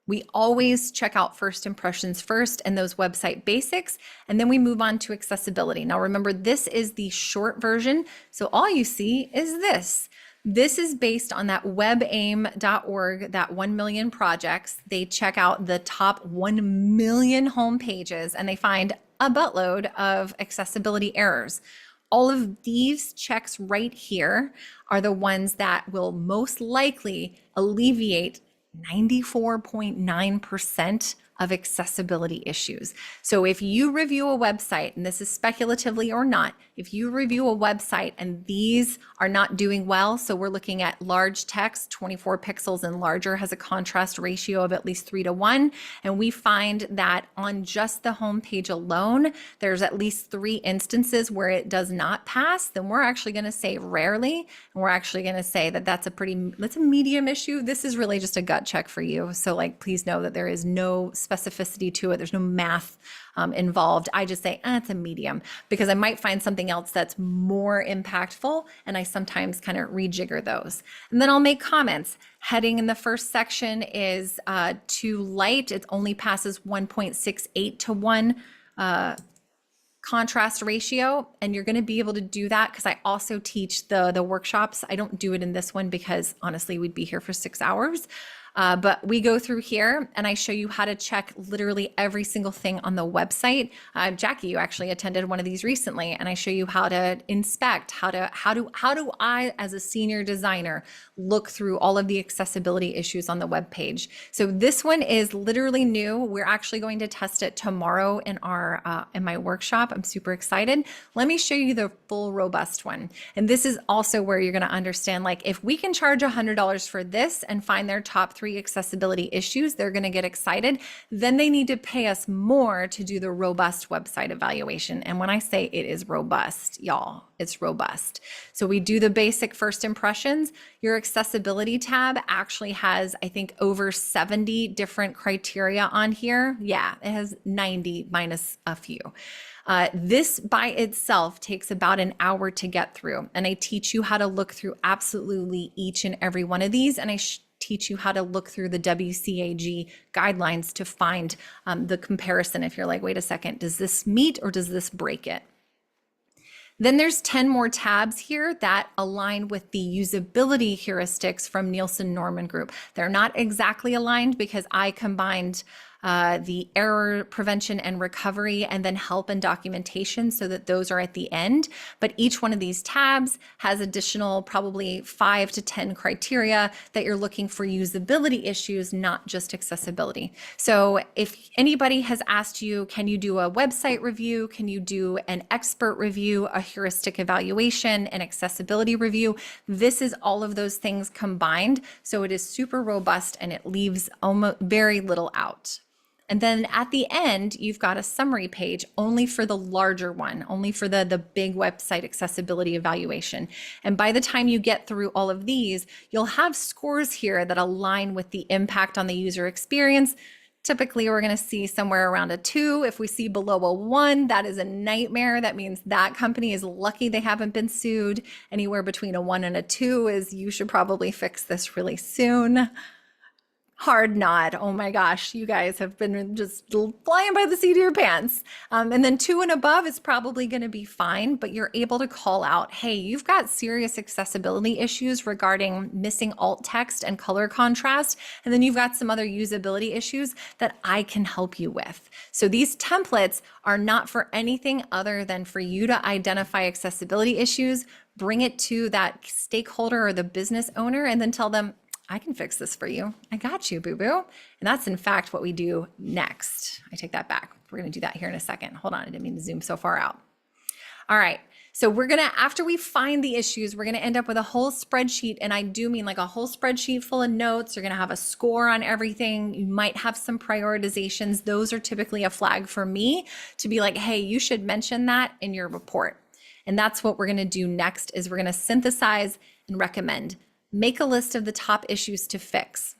We always check out first impressions first and those website basics, and then we move on to accessibility. Now remember, this is the short version, so all you see is this. This is based on that webaim.org, that 1 million projects. They check out the top 1 million home pages and they find a buttload of accessibility errors. All of these checks right here are the ones that will most likely alleviate 94.9% of accessibility issues. So if you review a website, and this is speculatively or not, if you review a website and these are not doing well, so we're looking at large text, 24 pixels and larger has a contrast ratio of at least 3:1, and we find that on just the home page alone, there's at least 3 instances where it does not pass, then we're actually going to say rarely, and we're actually going to say that that's a medium issue. This is really just a gut check for you. So like, please know that there is no specificity to it. There's no math involved. I just say, it's a medium, because I might find something else that's more impactful. And I sometimes kind of rejigger those. And then I'll make comments. Heading in the first section is too light. It only passes 1.68 to 1 contrast ratio, and you're going to be able to do that because I also teach the workshops. I don't do it in this one because honestly we'd be here for 6 hours. But we go through here and I show you how to check literally every single thing on the website. Jackie, you actually attended one of these recently, and I show you how to inspect, how do I, as a senior designer, look through all of the accessibility issues on the web page. So this one is literally new. We're actually going to test it tomorrow in my workshop. I'm super excited. Let me show you the full robust one. And this is also where you're going to understand, like, if we can charge $100 for this and find their top 3 accessibility issues, they're going to get excited. Then they need to pay us more to do the robust website evaluation. And when I say it is robust, y'all, it's robust. So we do the basic first impressions. Your accessibility tab actually has, I think, over 70 different criteria on here. Yeah, it has 90 minus a few. This by itself takes about an hour to get through. And I teach you how to look through absolutely each and every one of these. And I teach you how to look through the WCAG guidelines to find the comparison. If you're like, wait a second, does this meet or does this break it? Then there's 10 more tabs here that align with the usability heuristics from Nielsen Norman Group. They're not exactly aligned because I combined the error prevention and recovery, and then help and documentation, so that those are at the end. But each one of these tabs has additional probably 5 to 10 criteria that you're looking for usability issues, not just accessibility. So if anybody has asked you, can you do a website review? Can you do an expert review, a heuristic evaluation, an accessibility review? This is all of those things combined. So it is super robust and it leaves almost very little out. And then at the end, you've got a summary page only for the larger one, only for the big website accessibility evaluation. And by the time you get through all of these, you'll have scores here that align with the impact on the user experience. Typically, we're going to see somewhere around a 2. If we see below a 1, that is a nightmare. That means that company is lucky they haven't been sued. Anywhere between a 1 and a 2 is you should probably fix this really soon. Hard nod. Oh my gosh, you guys have been just flying by the seat of your pants. And then 2 and above is probably going to be fine, but you're able to call out, hey, you've got serious accessibility issues regarding missing alt text and color contrast. And then you've got some other usability issues that I can help you with. So these templates are not for anything other than for you to identify accessibility issues, bring it to that stakeholder or the business owner, and then tell them, I can fix this for you. I got you, boo-boo. And that's in fact what we do next. I take that back. We're going to do that here in a second. Hold on, I didn't mean to zoom so far out. All right. So we're going to, after we find the issues, we're going to end up with a whole spreadsheet. And I do mean like a whole spreadsheet full of notes. You're going to have a score on everything. You might have some prioritizations. Those are typically a flag for me to be like, hey, you should mention that in your report. And that's what we're going to do next, is we're going to synthesize and recommend. Make a list of the top issues to fix.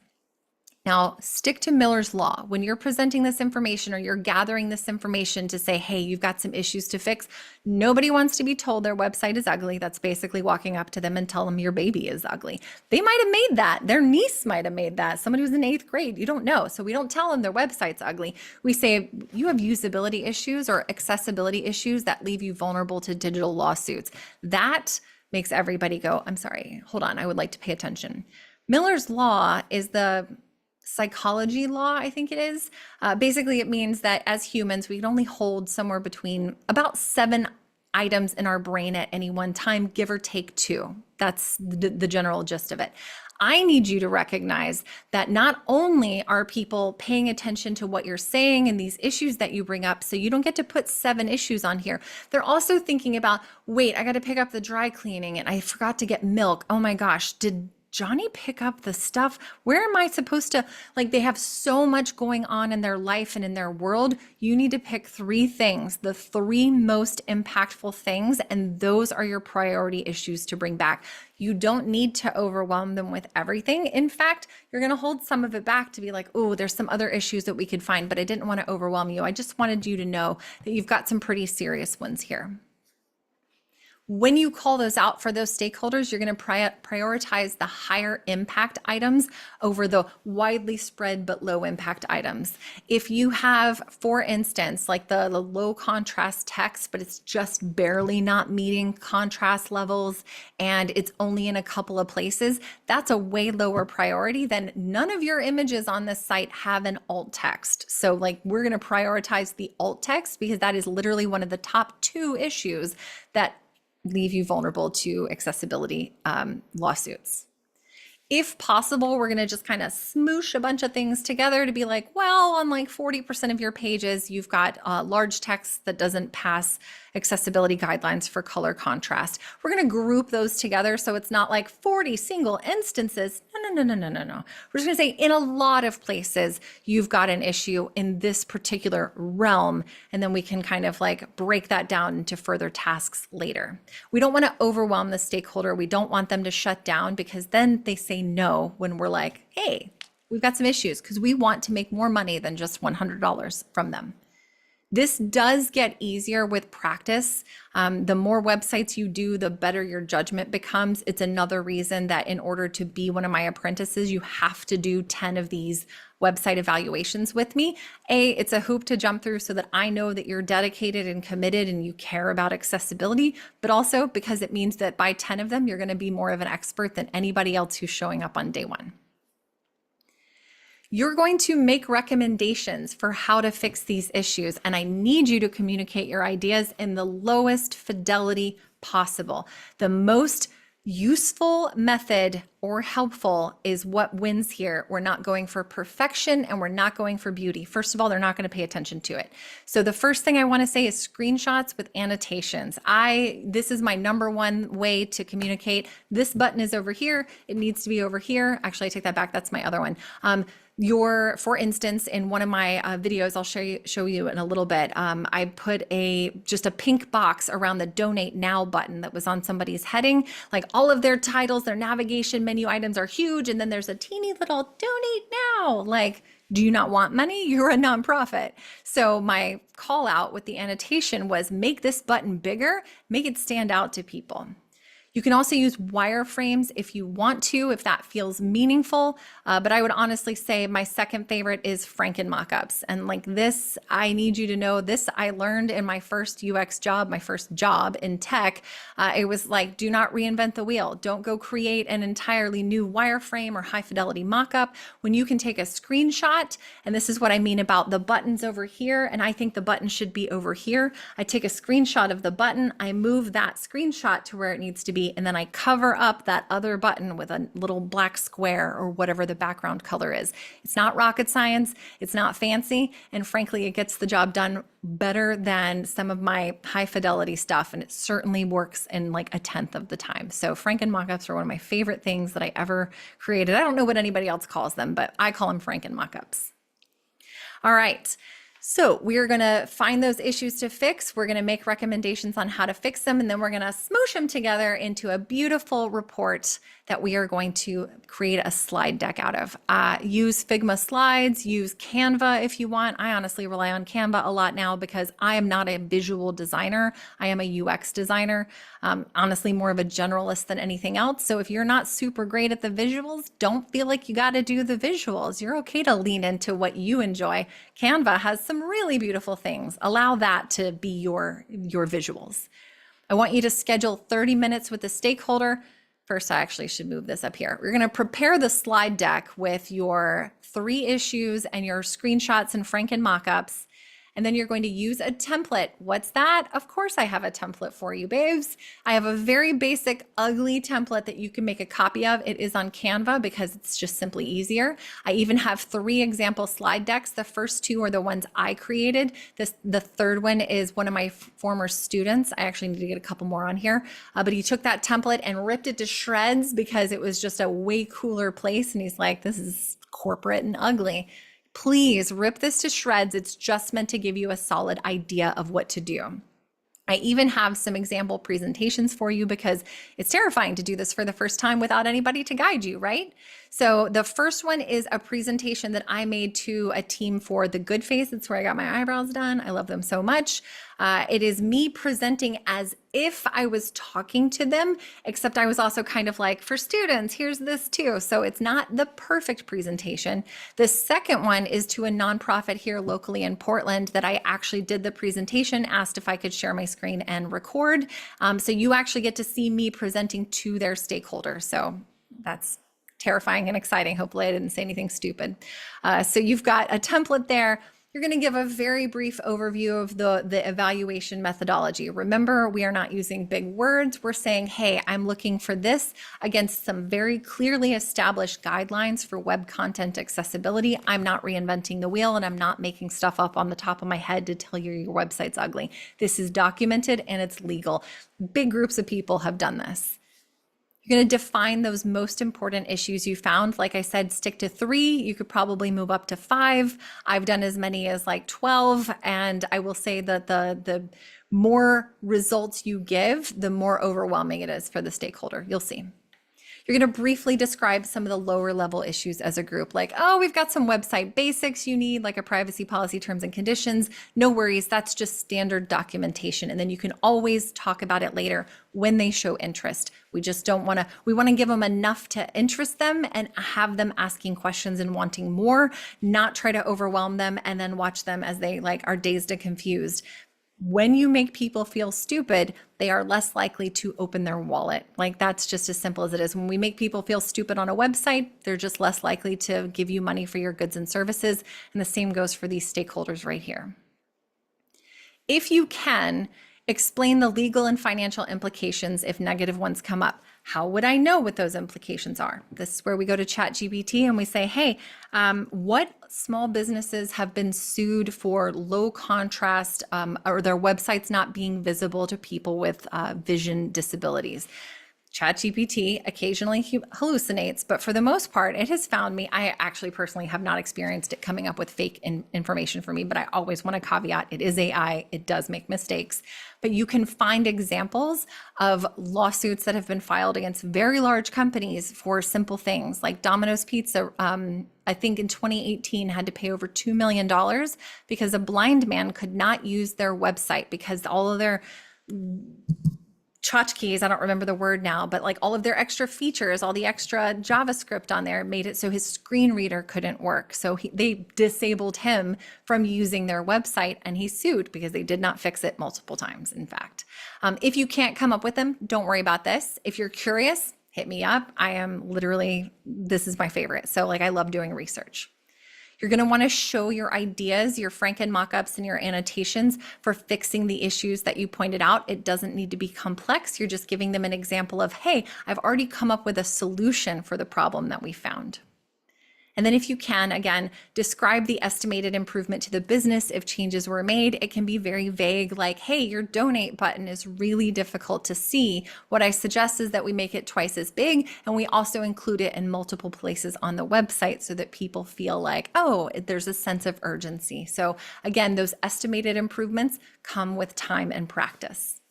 Now, stick to Miller's Law. When you're presenting this information or you're gathering this information to say, hey, you've got some issues to fix, nobody wants to be told their website is ugly. That's basically walking up to them and tell them your baby is ugly. They might have made that. Their niece might have made that. Somebody who's in 8th grade. You don't know. So we don't tell them their website's ugly. We say, you have usability issues or accessibility issues that leave you vulnerable to digital lawsuits. That makes everybody go, I'm sorry, hold on, I would like to pay attention. Miller's Law is the psychology law, I think it is. Basically, it means that as humans, we can only hold somewhere between about 7 items in our brain at any one time, give or take 2. That's the general gist of it. I need you to recognize that not only are people paying attention to what you're saying and these issues that you bring up, so you don't get to put 7 issues on here. They're also thinking about, wait, I got to pick up the dry cleaning and I forgot to get milk. Oh my gosh, did Johnny pick up the stuff? Where am I supposed to, like, they have so much going on in their life and in their world. You need to pick 3 things, the 3 most impactful things, and those are your priority issues to bring back. You don't need to overwhelm them with everything. In fact, you're going to hold some of it back to be like, oh, there's some other issues that we could find, but I didn't want to overwhelm you. I just wanted you to know that you've got some pretty serious ones here. When you call those out for those stakeholders, you're going to prioritize the higher impact items over the widely spread but low impact items. If you have, for instance, like the low contrast text, but it's just barely not meeting contrast levels and it's only in a couple of places, that's a way lower priority than none of your images on this site have an alt text. So like we're going to prioritize the alt text because that is literally one of the top 2 issues that leave you vulnerable to accessibility lawsuits. If possible, we're going to just kind of smoosh a bunch of things together to be like, well, on like 40% of your pages, you've got large text that doesn't pass accessibility guidelines for color contrast. We're going to group those together so it's not like 40 single instances. No. We're just going to say in a lot of places, you've got an issue in this particular realm. And then we can kind of like break that down into further tasks later. We don't want to overwhelm the stakeholder. We don't want them to shut down because then they say no when we're like, hey, we've got some issues because we want to make more money than just $100 from them. This does get easier with practice. The more websites you do, the better your judgment becomes. It's another reason that in order to be one of my apprentices, you have to do 10 of these website evaluations with me. It's a hoop to jump through so that I know that you're dedicated and committed and you care about accessibility, but also because it means that by 10 of them, you're going to be more of an expert than anybody else who's showing up on day 1. You're going to make recommendations for how to fix these issues, and I need you to communicate your ideas in the lowest fidelity possible. The most useful method or helpful is what wins here. We're not going for perfection and we're not going for beauty. First of all, they're not going to pay attention to it. So the first thing I want to say is screenshots with annotations. This is my number 1 way to communicate. This button is over here. It needs to be over here. Actually, I take that back. That's my other one. For instance, in one of my videos, I'll show you in a little bit, I put just a pink box around the donate now button that was on somebody's heading. Like all of their titles, their navigation menu items are huge. And then there's a teeny little donate now. Like, do you not want money? You're a nonprofit. So my call out with the annotation was make this button bigger, make it stand out to people. You can also use wireframes if you want to, if that feels meaningful. But I would honestly say my second favorite is Franken mockups. And like this, I need you to know this I learned in my first UX job, my first job in tech. It was like, do not reinvent the wheel. Don't go create an entirely new wireframe or high fidelity mockup when you can take a screenshot. And this is what I mean about the buttons over here. And I think the button should be over here. I take a screenshot of the button. I move that screenshot to where it needs to be. And then I cover up that other button with a little black square or whatever the background color is. It's not rocket science. It's not fancy. And frankly, it gets the job done better than some of my high fidelity stuff. And it certainly works in like 1/10 of the time. So Franken mockups are one of my favorite things that I ever created. I don't know what anybody else calls them, but I call them Franken mockups. All right. So we're going to find those issues to fix. We're going to make recommendations on how to fix them, and then we're going to smoosh them together into a beautiful report that we are going to create a slide deck out of. Use Figma slides, use Canva if you want. I honestly rely on Canva a lot now because I am not a visual designer. I am a UX designer, honestly more of a generalist than anything else. So if you're not super great at the visuals, don't feel like you got to do the visuals. You're okay to lean into what you enjoy. Canva has some really beautiful things. Allow that to be your visuals. I want you to schedule 30 minutes with the stakeholder. First, I actually should move this up here. We're going to prepare the slide deck with your 3 issues and your screenshots and Franken mockups. And then you're going to use a template. What's that? Of course I have a template for you, babes. I have a very basic, ugly template that you can make a copy of. It is on Canva because it's just simply easier. I even have 3 example slide decks. The first 2 are the ones I created. The third one is one of my former students. I actually need to get a couple more on here. But he took that template and ripped it to shreds because it was just a way cooler place. And he's like, this is corporate and ugly. Please rip this to shreds. It's just meant to give you a solid idea of what to do. I even have some example presentations for you because it's terrifying to do this for the first time without anybody to guide you, right? So the first one is a presentation that I made to a team for the Good Face. It's where I got my eyebrows done. I love them so much. It is me presenting as if I was talking to them, except I was also kind of like, for students, here's this too. So it's not the perfect presentation. The second one is to a nonprofit here locally in Portland that I actually did the presentation, asked if I could share my screen and record. So you actually get to see me presenting to their stakeholders. So that's terrifying and exciting. Hopefully I didn't say anything stupid. So you've got a template there. You're going to give a very brief overview of the evaluation methodology. Remember, we are not using big words. We're saying, hey, I'm looking for this against some very clearly established guidelines for web content accessibility. I'm not reinventing the wheel and I'm not making stuff up on the top of my head to tell you your website's ugly. This is documented and it's legal. Big groups of people have done this. You're going to define those most important issues you found. Like I said, stick to 3. You could probably move up to 5. I've done as many as like 12. And I will say that the more results you give, the more overwhelming it is for the stakeholder. You'll see. You're going to briefly describe some of the lower level issues as a group, like, oh, we've got some website basics you need, like a privacy policy, terms and conditions. No worries, that's just standard documentation. And then you can always talk about it later when they show interest. We just don't want to, we want to give them enough to interest them and have them asking questions and wanting more, not try to overwhelm them and then watch them as they like are dazed and confused. When you make people feel stupid, they are less likely to open their wallet. Like that's just as simple as it is. When we make people feel stupid on a website, they're just less likely to give you money for your goods and services. And the same goes for these stakeholders right here. If you can, explain the legal and financial implications if negative ones come up. How would I know what those implications are? This is where we go to ChatGPT and we say, hey, what small businesses have been sued for low contrast or their websites not being visible to people with vision disabilities? ChatGPT occasionally hallucinates, but for the most part, it has found me. I actually personally have not experienced it coming up with fake information for me, but I always want to caveat, it is AI, it does make mistakes. But you can find examples of lawsuits that have been filed against very large companies for simple things like Domino's Pizza. I think in 2018 had to pay over $2 million because a blind man could not use their website because all of their tchotchkes, I don't remember the word now, but like all of their extra features, all the extra JavaScript on there made it so his screen reader couldn't work. So they disabled him from using their website and he sued because they did not fix it multiple times, in fact. If you can't come up with them, don't worry about this. If you're curious, hit me up. I am literally, this is my favorite. So like I love doing research. You're going to want to show your ideas, your Franken mockups and your annotations for fixing the issues that you pointed out. It doesn't need to be complex. You're just giving them an example of, hey, I've already come up with a solution for the problem that we found. And then if you can, again, describe the estimated improvement to the business if changes were made. It can be very vague, like, hey, your donate button is really difficult to see. What I suggest is that we make it twice as big, and we also include it in multiple places on the website so that people feel like, oh, there's a sense of urgency. So again, those estimated improvements come with time and practice.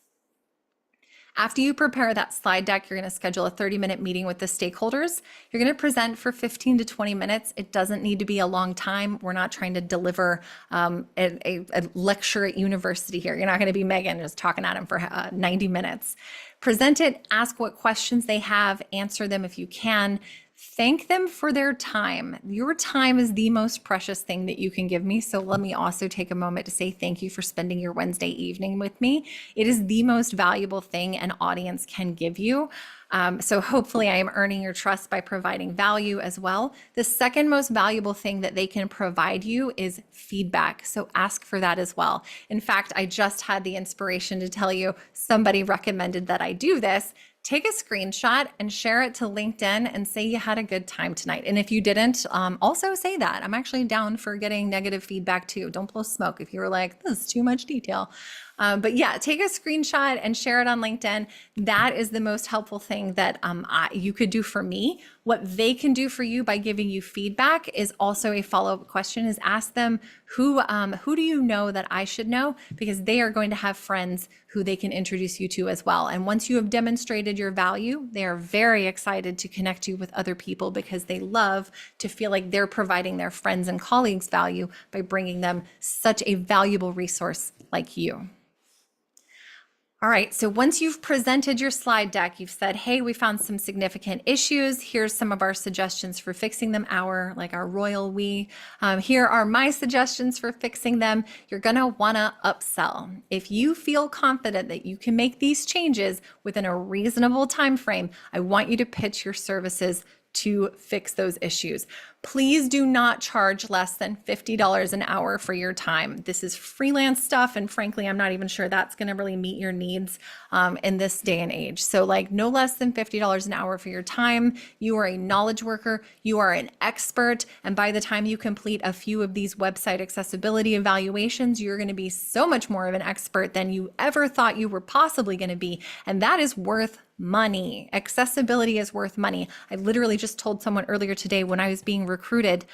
After you prepare that slide deck, you're going to schedule a 30-minute meeting with the stakeholders. You're going to present for 15 to 20 minutes. It doesn't need to be a long time. We're not trying to deliver a lecture at university here. You're not going to be Maigen just talking at them for 90 minutes. Present it, ask what questions they have, answer them if you can. Thank them for their time. Your time is the most precious thing that you can give me. So let me also take a moment to say thank you for spending your Wednesday evening with me. It is the most valuable thing an audience can give you. So hopefully I am earning your trust by providing value as well. The second most valuable thing that they can provide you is feedback. So ask for that as well. In fact, I just had the inspiration to tell you somebody recommended that I do this. Take a screenshot and share it to LinkedIn and say you had a good time tonight. And if you didn't, also say that. I'm actually down for getting negative feedback too. Don't blow smoke if you were like, this is too much detail. But yeah, take a screenshot and share it on LinkedIn. That is the most helpful thing that you could do for me. What they can do for you by giving you feedback is also a follow-up question, is ask them, who do you know that I should know? Because they are going to have friends who they can introduce you to as well. And once you have demonstrated your value, they are very excited to connect you with other people because they love to feel like they're providing their friends and colleagues value by bringing them such a valuable resource like you. All right, so once you've presented your slide deck, you've said, hey, we found some significant issues. Here's some of our suggestions for fixing them, our royal we. Here are my suggestions for fixing them. You're gonna wanna upsell. If you feel confident that you can make these changes within a reasonable time frame, I want you to pitch your services to fix those issues. Please do not charge less than $50 an hour for your time. This is freelance stuff, and frankly, I'm not even sure that's going to really meet your needs in this day and age. So like no less than $50 an hour for your time. You are a knowledge worker, you are an expert, and by the time you complete a few of these website accessibility evaluations, you're going to be so much more of an expert than you ever thought you were possibly going to be, and that is worth money. Accessibility is worth money. I literally just told someone earlier today when I was being recruited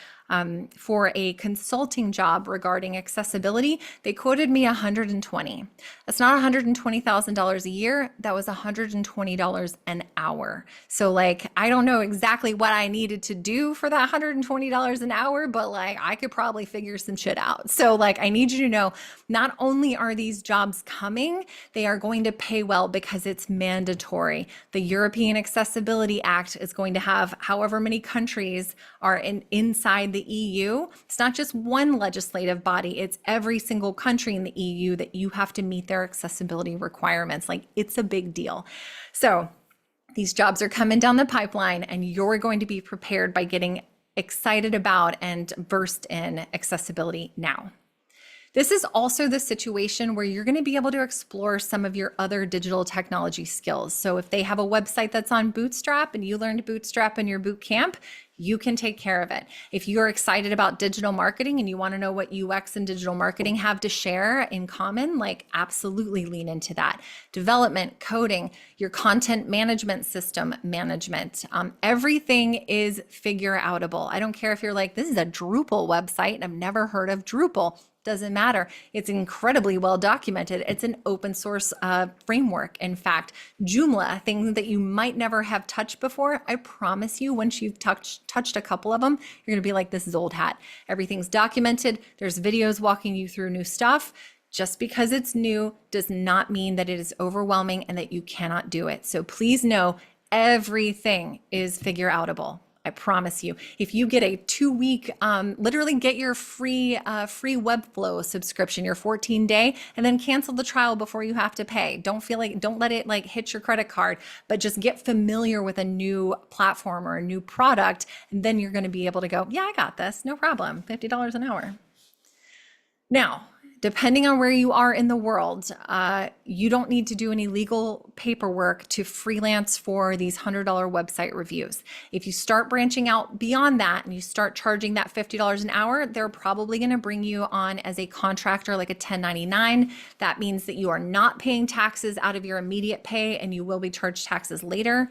for a consulting job regarding accessibility, they quoted me $120. That's not $120,000 a year. That was $120 an hour. So like, I don't know exactly what I needed to do for that $120 an hour, but like I could probably figure some shit out. So like, I need you to know, not only are these jobs coming, they are going to pay well because it's mandatory. The European Accessibility Act is going to have however many countries are inside the EU. It's not just one legislative body, it's every single country in the EU that you have to meet their accessibility requirements. Like, it's a big deal. So these jobs are coming down the pipeline, and you're going to be prepared by getting excited about and versed in accessibility now. This is also the situation where you're going to be able to explore some of your other digital technology skills. So if they have a website that's on Bootstrap and you learned Bootstrap in your boot camp, you can take care of it. If you're excited about digital marketing and you want to know what UX and digital marketing have to share in common, like absolutely lean into that. Development, coding, your content management system management, everything is figure outable. I don't care if you're like, this is a Drupal website and I've never heard of Drupal. Doesn't matter. It's incredibly well documented. It's an open source framework. In fact, Joomla, things that you might never have touched before, I promise you, once you've touched a couple of them, you're gonna be like, this is old hat. Everything's documented. There's videos walking you through new stuff. Just because it's new does not mean that it is overwhelming and that you cannot do it. So please know everything is figure outable. I promise you. If you get a 2-week, literally get your free Webflow subscription, your 14-day, and then cancel the trial before you have to pay. Don't let it like hit your credit card, but just get familiar with a new platform or a new product, and then you're going to be able to go, yeah, I got this, no problem, $50 an hour. Now, depending on where you are in the world, you don't need to do any legal paperwork to freelance for these $100 website reviews. If you start branching out beyond that and you start charging that $50 an hour, they're probably going to bring you on as a contractor, like a 1099. That means that you are not paying taxes out of your immediate pay and you will be charged taxes later.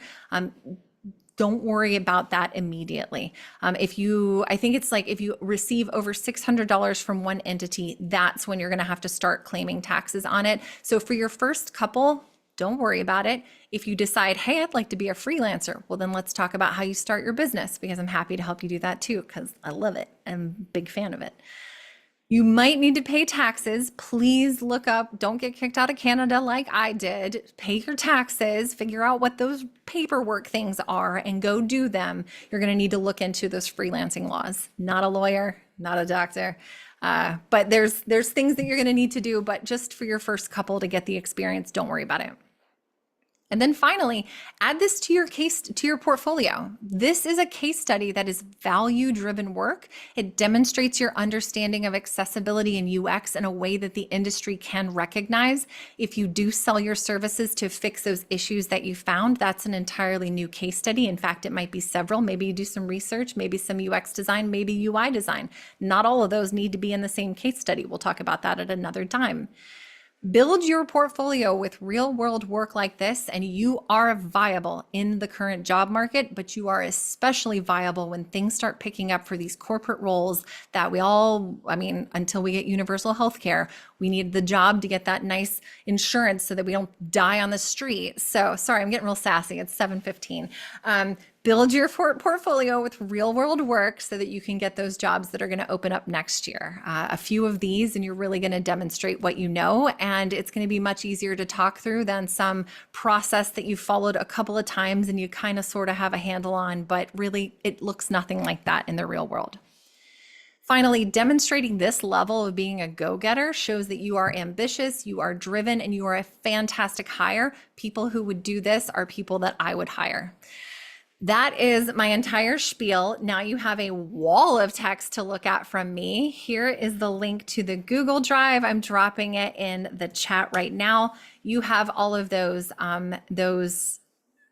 Don't worry about that immediately. I think it's like if you receive over $600 from one entity, that's when you're going to have to start claiming taxes on it. So for your first couple, don't worry about it. If you decide, hey, I'd like to be a freelancer, well, then let's talk about how you start your business, because I'm happy to help you do that too, because I love it. I'm a big fan of it. You might need to pay taxes. Please look up, don't get kicked out of Canada like I did. Pay your taxes, figure out what those paperwork things are, and go do them. You're going to need to look into those freelancing laws. Not a lawyer, not a doctor. But there's things that you're going to need to do, but just for your first couple to get the experience, don't worry about it. And then finally, add this to your portfolio. This is a case study that is value-driven work. It demonstrates your understanding of accessibility and UX in a way that the industry can recognize. If you do sell your services to fix those issues that you found, that's an entirely new case study. In fact, it might be several. Maybe you do some research, maybe some UX design, maybe UI design. Not all of those need to be in the same case study. We'll talk about that at another time. Build your portfolio with real world work like this, and you are viable in the current job market, but you are especially viable when things start picking up for these corporate roles that we all, until we get universal health care, we need the job to get that nice insurance so that we don't die on the street. So sorry, I'm getting real sassy. It's 7:15. Build your portfolio with real world work so that you can get those jobs that are going to open up next year. A few of these, and you're really going to demonstrate what you know, and it's going to be much easier to talk through than some process that you followed a couple of times and you kind of sort of have a handle on, but really it looks nothing like that in the real world. Finally, demonstrating this level of being a go-getter shows that you are ambitious, you are driven, and you are a fantastic hire. People who would do this are people that I would hire. That is my entire spiel. Now you have a wall of text to look at from me. Here is the link to the Google Drive. I'm dropping it in the chat right now. You have all of those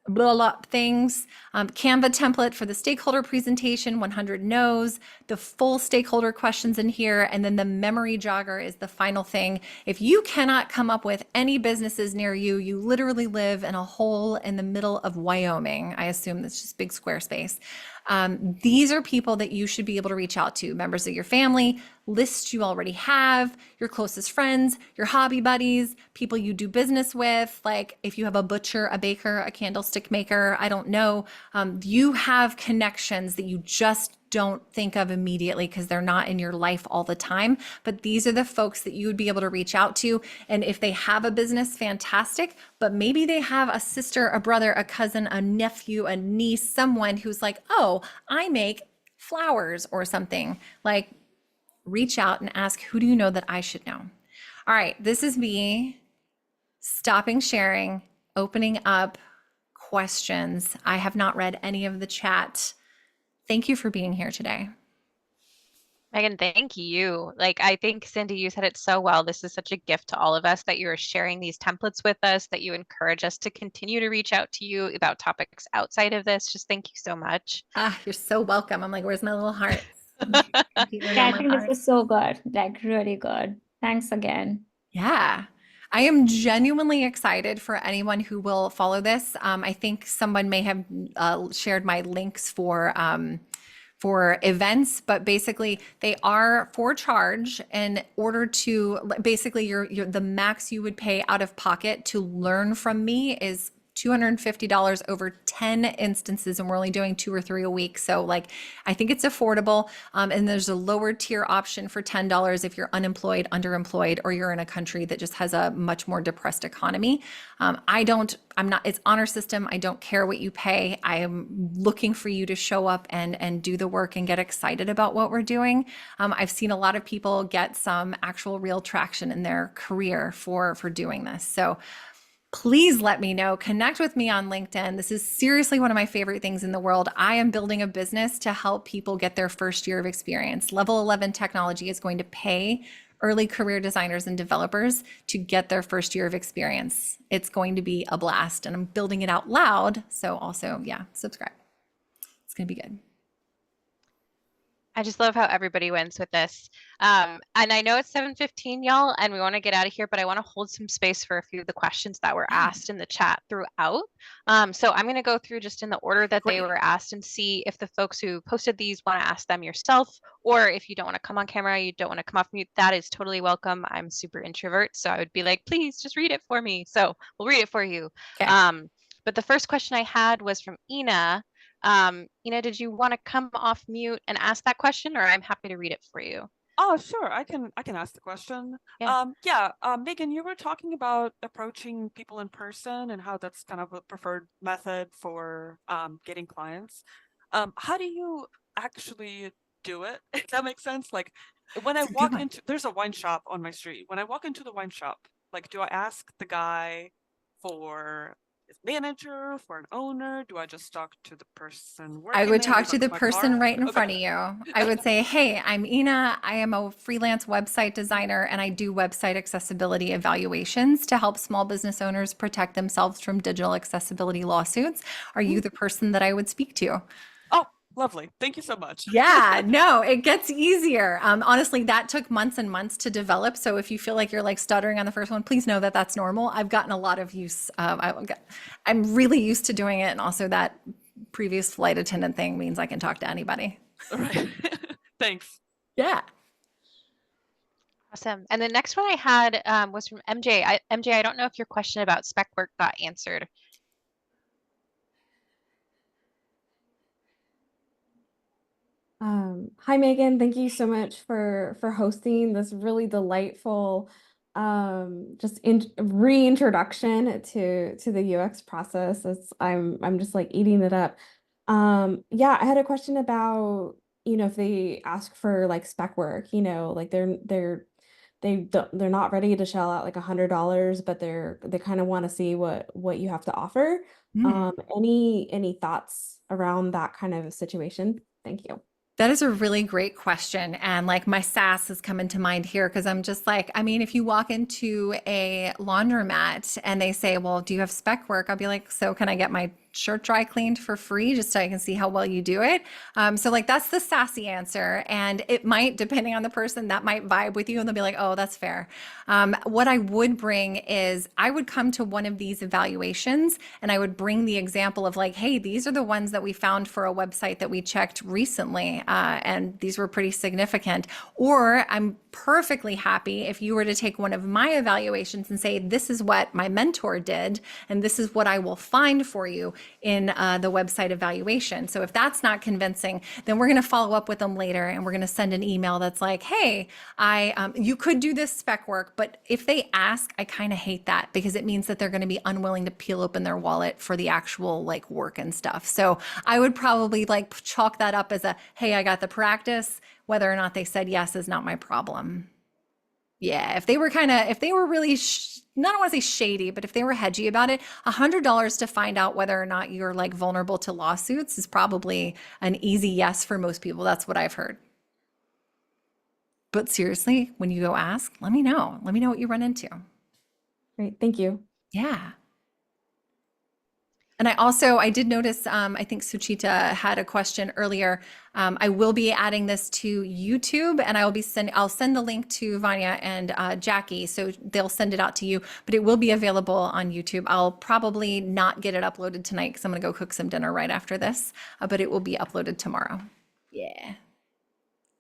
blah, blah things, Canva template for the stakeholder presentation, 100 no's, the full stakeholder questions in here, and then the memory jogger is the final thing. If you cannot come up with any businesses near you, you literally live in a hole in the middle of Wyoming. I assume that's just big square space. These are people that you should be able to reach out to, members of your family, lists you already have, your closest friends, your hobby buddies, people you do business with. Like if you have a butcher, a baker, a candlestick maker, I don't know, you have connections that you just don't think of immediately because they're not in your life all the time. But these are the folks that you would be able to reach out to. And if they have a business, fantastic. But maybe they have a sister, a brother, a cousin, a nephew, a niece, someone who's like, oh, I make flowers or something. Like, reach out and ask, who do you know that I should know? All right, this is me stopping sharing, opening up questions. I have not read any of the chat. Thank you for being here today. Maigen, thank you. I think, Cindy, you said it so well. This is such a gift to all of us that you are sharing these templates with us, that you encourage us to continue to reach out to you about topics outside of this. Just thank you so much. You're so welcome. I'm like, where's my little heart? Yeah, I think this was so good, really good. Thanks again. Yeah. I am genuinely excited for anyone who will follow this. I think someone may have shared my links for events, but basically they are for charge in order to basically the max you would pay out of pocket to learn from me is $250 over 10 instances, and we're only doing 2 or 3 a week. So I think it's affordable. And there's a lower tier option for $10 if you're unemployed, underemployed, or you're in a country that just has a much more depressed economy. It's honor system. I don't care what you pay. I am looking for you to show up and do the work and get excited about what we're doing. I've seen a lot of people get some actual real traction in their career for doing this. So please let me know. Connect with me on LinkedIn. This is seriously one of my favorite things in the world. I am building a business to help people get their first year of experience. Level 11 technology is going to pay early career designers and developers to get their first year of experience. It's going to be a blast, and I'm building it out loud. So also, yeah, subscribe. It's going to be good. I just love how everybody wins with this. And I know it's 7:15, y'all, and we want to get out of here, but I want to hold some space for a few of the questions that were Yeah. asked in the chat throughout. So I'm going to go through just in the order that they Great. were asked and see if the folks who posted these want to ask them yourself, or if you don't want to come on camera, you don't want to come off mute, that is totally welcome. I'm super introvert, so I would be like, please just read it for me. So we'll read it for you. Okay. But the first question I had was from Ina. Ina, did you want to come off mute and ask that question, or I'm happy to read it for you? Oh, sure. I can ask the question. Yeah. Maigen, you were talking about approaching people in person and how that's kind of a preferred method for getting clients. How do you actually do it? If that makes sense. Like when I It's a good walk one. into, there's a wine shop on my street. When I walk into the wine shop, like, do I ask the guy for his manager, for an owner? Do I just talk to the person I working would there? Maybe talk to talk to the my person car? right in Okay. front of you. I would say, hey, I'm Ina. I am a freelance website designer and I do website accessibility evaluations to help small business owners protect themselves from digital accessibility lawsuits. Are you the person that I would speak to? Oh, lovely. Thank you so much. Yeah, no, it gets easier. Honestly, that took months and months to develop. So if you feel like you're like stuttering on the first one, please know that that's normal. I've gotten a lot of use. I'm really used to doing it. And also that previous flight attendant thing means I can talk to anybody. All right. Thanks. Yeah. Awesome. And the next one I had was from MJ. MJ, I don't know if your question about spec work got answered. Hi Megan, thank you so much for hosting this really delightful just reintroduction to the UX process. I'm just like eating it up. Yeah, I had a question about, if they ask for like spec work, like they're not ready to shell out like $100, but they kind of want to see what you have to offer. Mm. Any thoughts around that kind of a situation? Thank you. That is a really great question. And like my sass is coming to mind here because I'm just like, I mean, if you walk into a laundromat and they say, well, do you have spec work? I'll be like, so can I get my shirt dry cleaned for free just so I can see how well you do it? So like that's the sassy answer. And it might, depending on the person, that might vibe with you and they'll be like, oh, that's fair. What I would bring is I would come to one of these evaluations and I would bring the example of like, hey, these are the ones that we found for a website that we checked recently. And these were pretty significant. Or I'm perfectly happy if you were to take one of my evaluations and say, this is what my mentor did, and this is what I will find for you in the website evaluation. So if that's not convincing, then we're going to follow up with them later and we're going to send an email that's like, hey, you could do this spec work, but if they ask, I kind of hate that because it means that they're going to be unwilling to peel open their wallet for the actual like work and stuff. So I would probably like chalk that up as a, hey, I got the practice. Whether or not they said yes is not my problem. Yeah, if they were really, not want to say shady, but if they were hedgy about it, $100 to find out whether or not you're like vulnerable to lawsuits is probably an easy yes for most people. That's what I've heard. But seriously, when you go ask, let me know. Let me know what you run into. Great, thank you. Yeah. And I did notice, I think Suchita had a question earlier. I will be adding this to YouTube and I'll send the link to Vanya and Jackie. So they'll send it out to you, but it will be available on YouTube. I'll probably not get it uploaded tonight because I'm going to go cook some dinner right after this, but it will be uploaded tomorrow. Yeah.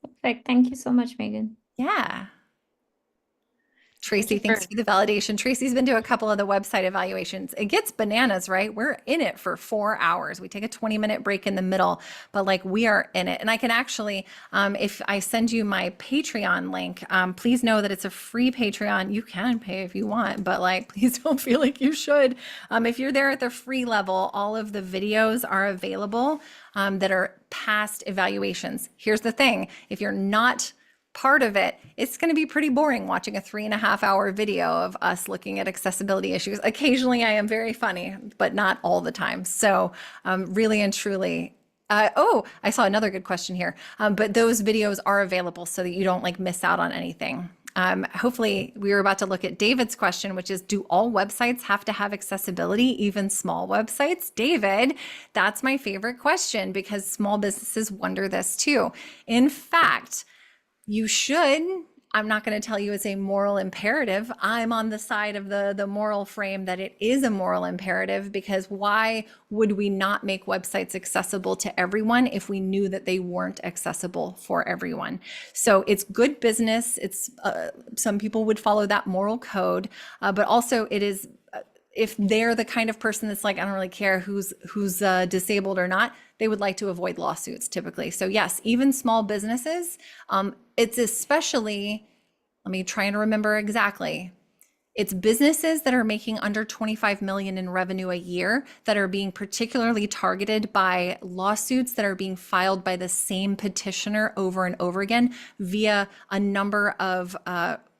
Perfect. Thank you so much, Megan. Yeah. Tracy, you thanks for- for the validation. Tracy's been to a couple of the website evaluations. It gets bananas, right? We're in it for 4 hours. We take a 20-minute break in the middle, but like we are in it. And I can actually, if I send you my Patreon link, please know that it's a free Patreon. You can pay if you want, but like, please don't feel like you should. If you're there at the free level, all of the videos are available that are past evaluations. Here's the thing. If you're not part of it, it's going to be pretty boring watching a 3.5-hour video of us looking at accessibility issues. Occasionally I am very funny, but not all the time. So really and truly, I saw another good question here. But those videos are available so that you don't like miss out on anything. Hopefully we were about to look at David's question, which is, do all websites have to have accessibility, even small websites? David, that's my favorite question because small businesses wonder this too. In fact, you should. I'm not going to tell you it's a moral imperative. I'm on the side of the moral frame that it is a moral imperative, because why would we not make websites accessible to everyone if we knew that they weren't accessible for everyone? So it's good business. It's some people would follow that moral code, but also it is if they're the kind of person that's like, I don't really care who's disabled or not, they would like to avoid lawsuits typically. So yes, even small businesses, it's especially, let me try and remember exactly. It's businesses that are making under 25 million in revenue a year that are being particularly targeted by lawsuits that are being filed by the same petitioner over and over again via a number of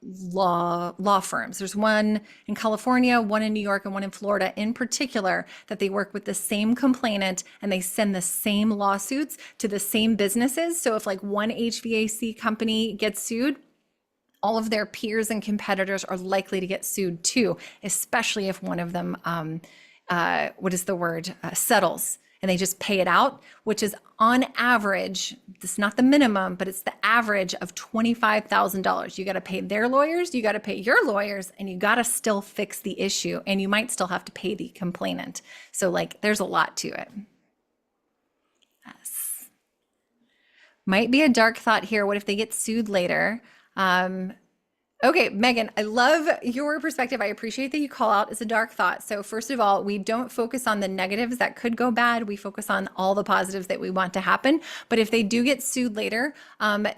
law firms. There's one in California, one in New York, and one in Florida in particular that they work with the same complainant and they send the same lawsuits to the same businesses. So if like one HVAC company gets sued, all of their peers and competitors are likely to get sued too, especially if one of them, settles and they just pay it out, which is on average, this is not the minimum, but it's the average of $25,000. You got to pay their lawyers, you got to pay your lawyers, and you got to still fix the issue. And you might still have to pay the complainant. So like, there's a lot to it. Yes. Might be a dark thought here. What if they get sued later? Okay, Maigen, I love your perspective. I appreciate that you call out as a dark thought. So first of all, we don't focus on the negatives that could go bad. We focus on all the positives that we want to happen. But if they do get sued later,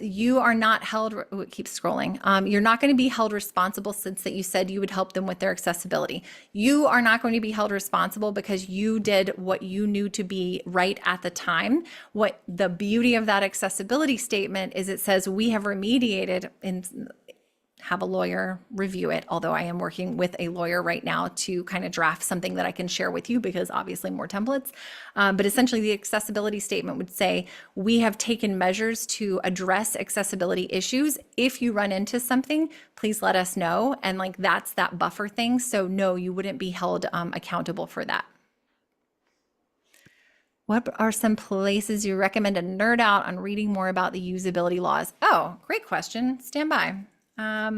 you are not held, it keeps scrolling. You're not going to be held responsible since that you said you would help them with their accessibility. You are not going to be held responsible because you did what you knew to be right at the time. What the beauty of that accessibility statement is, it says we have remediated in have a lawyer review it, although I am working with a lawyer right now to kind of draft something that I can share with you because obviously more templates. But essentially the accessibility statement would say, we have taken measures to address accessibility issues. If you run into something, please let us know. And like, that's that buffer thing. So no, you wouldn't be held accountable for that. What are some places you recommend to nerd out on reading more about the usability laws? Oh, great question. Stand by. Let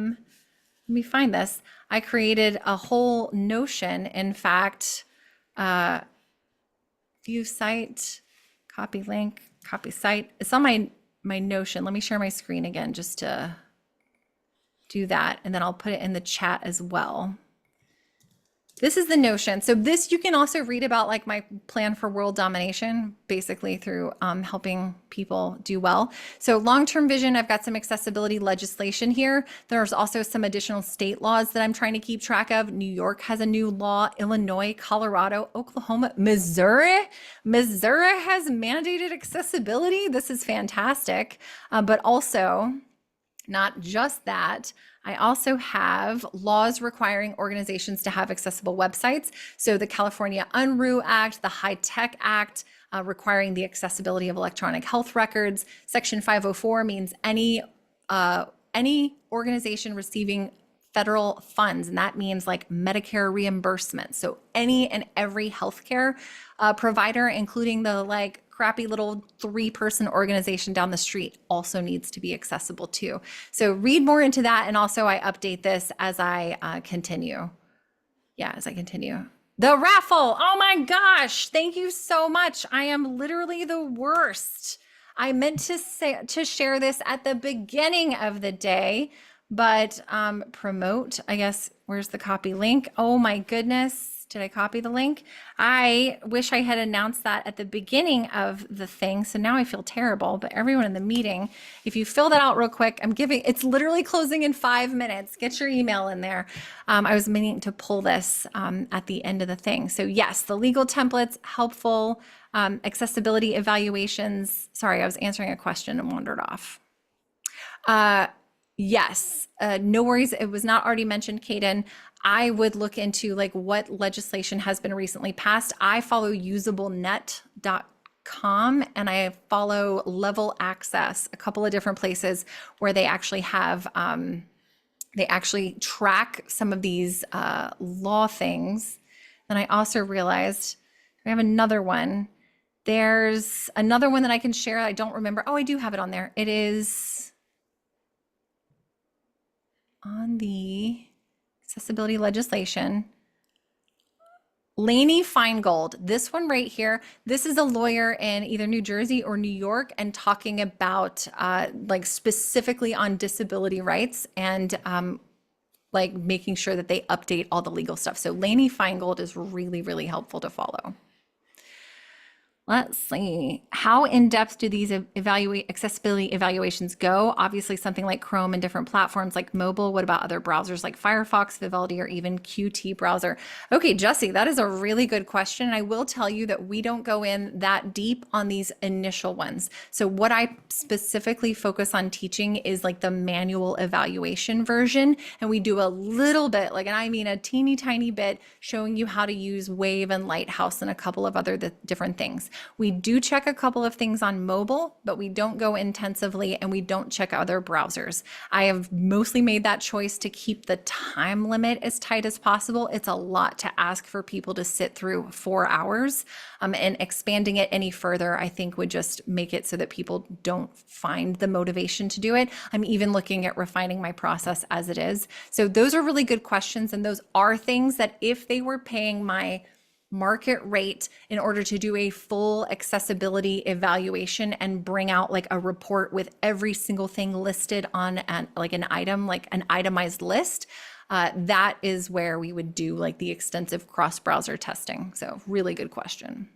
me find this. I created a whole Notion. In fact, view site, copy link, copy site. It's on my Notion. Let me share my screen again just to do that. And then I'll put it in the chat as well. This is the Notion. So this, you can also read about like my plan for world domination, basically through helping people do well. So long-term vision, I've got some accessibility legislation here. There's also some additional state laws that I'm trying to keep track of. New York has a new law, Illinois, Colorado, Oklahoma, Missouri. Missouri has mandated accessibility. This is fantastic. But also, not just that, I also have laws requiring organizations to have accessible websites. So the California Unruh Act, the High Tech Act, requiring the accessibility of electronic health records. Section 504 means any organization receiving federal funds, and that means like Medicare reimbursement. So any and every healthcare provider, including the like crappy little 3-person organization down the street, also needs to be accessible too. So read more into that. And also I update this as I continue. Yeah, as I continue. The raffle. Oh my gosh. Thank you so much. I am literally the worst. I meant to share this at the beginning of the day, but promote, I guess, where's the copy link? Oh my goodness. Did I copy the link? I wish I had announced that at the beginning of the thing. So now I feel terrible, but everyone in the meeting, if you fill that out real quick, it's literally closing in 5 minutes. Get your email in there. I was meaning to pull this at the end of the thing. So yes, the legal templates, helpful, accessibility evaluations. Sorry, I was answering a question and wandered off. Yes, no worries. It was not already mentioned, Kaden. I would look into like what legislation has been recently passed. I follow usablenet.com and I follow Level Access, a couple of different places where they actually have They actually track some of these law things. Then I also realized we have another one. There's another one that I can share. I don't remember. Oh, I do have it on there. It is on the accessibility legislation. Lainey Feingold, this one right here, this is a lawyer in either New Jersey or New York and talking about like specifically on disability rights and like making sure that they update all the legal stuff. So Lainey Feingold is really, really helpful to follow. Let's see. How in-depth do these accessibility evaluations go? Obviously, something like Chrome and different platforms like mobile. What about other browsers like Firefox, Vivaldi, or even Qt browser? Okay, Jesse, that is a really good question. I will tell you that we don't go in that deep on these initial ones. So what I specifically focus on teaching is like the manual evaluation version. And we do a little bit, like, and I mean a teeny tiny bit, showing you how to use Wave and Lighthouse and a couple of other different things. We do check a couple of things on mobile, but we don't go intensively and we don't check other browsers. I have mostly made that choice to keep the time limit as tight as possible. It's a lot to ask for people to sit through 4 hours, and expanding it any further, I think would just make it so that people don't find the motivation to do it. I'm even looking at refining my process as it is. So those are really good questions. And those are things that if they were paying my market rate in order to do a full accessibility evaluation and bring out like a report with every single thing listed on like an item, like an itemized list, that is where we would do like the extensive cross-browser testing. So really good question.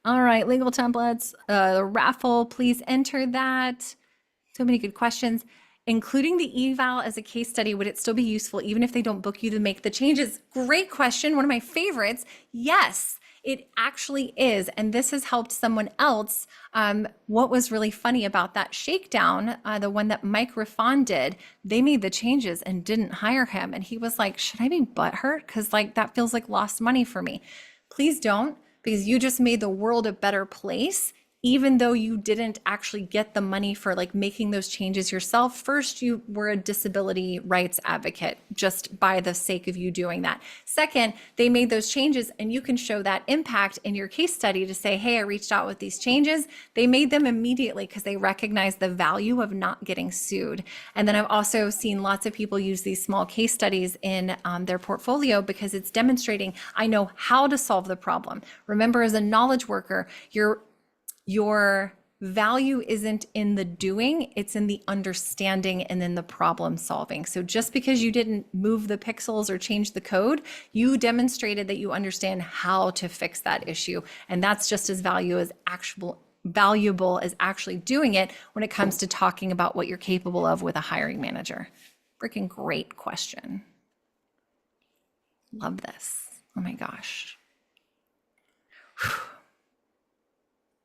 All right, legal templates, the raffle, please enter that. So many good questions. Including the eval as a case study, would it still be useful even if they don't book you to make the changes? Great question. One of my favorites. Yes, it actually is. And this has helped someone else. What was really funny about that shakedown, the one that Mike Raffon did, they made the changes and didn't hire him. And he was like, should I be butthurt? Because like that feels like lost money for me. Please don't, because you just made the world a better place. Even though you didn't actually get the money for like making those changes yourself. First, you were a disability rights advocate just by the sake of you doing that. Second, they made those changes and you can show that impact in your case study to say, hey, I reached out with these changes. They made them immediately because they recognize the value of not getting sued. And then I've also seen lots of people use these small case studies in their portfolio because it's demonstrating, I know how to solve the problem. Remember, as a knowledge worker, your value isn't in the doing, it's in the understanding and in the problem solving. So just because you didn't move the pixels or change the code, you demonstrated that you understand how to fix that issue. And that's just as valuable as actually doing it when it comes to talking about what you're capable of with a hiring manager. Freaking great question. Love this. Oh my gosh.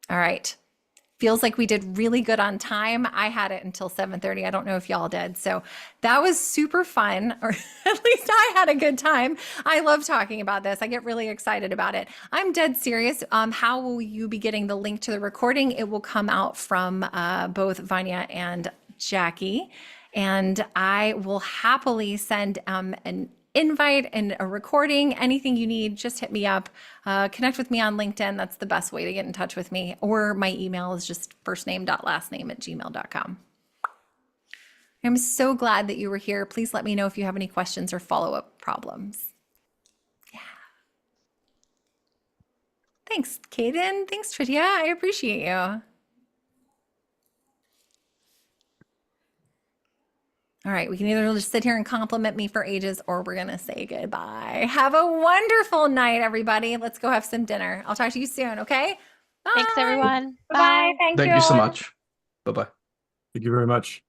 All right. Feels like we did really good on time. I had it until 7:30. I don't know if y'all did. So that was super fun, or at least I had a good time. I love talking about this. I get really excited about it. I'm dead serious. How will you be getting the link to the recording? It will come out from both Vanya and Jackie, and I will happily send an invite and a recording. Anything you need, just hit me up. Connect with me on LinkedIn. That's the best way to get in touch with me. Or my email is just firstname.lastname@gmail.com. I'm so glad that you were here. Please let me know if you have any questions or follow-up problems. Yeah. Thanks, Kaden. Thanks, Tritya. I appreciate you. All right, we can either just sit here and compliment me for ages or we're going to say goodbye. Have a wonderful night, everybody. Let's go have some dinner. I'll talk to you soon, okay? Bye. Thanks, everyone. Bye. Thank Thank you you so all. much. Bye-bye. Thank you very much.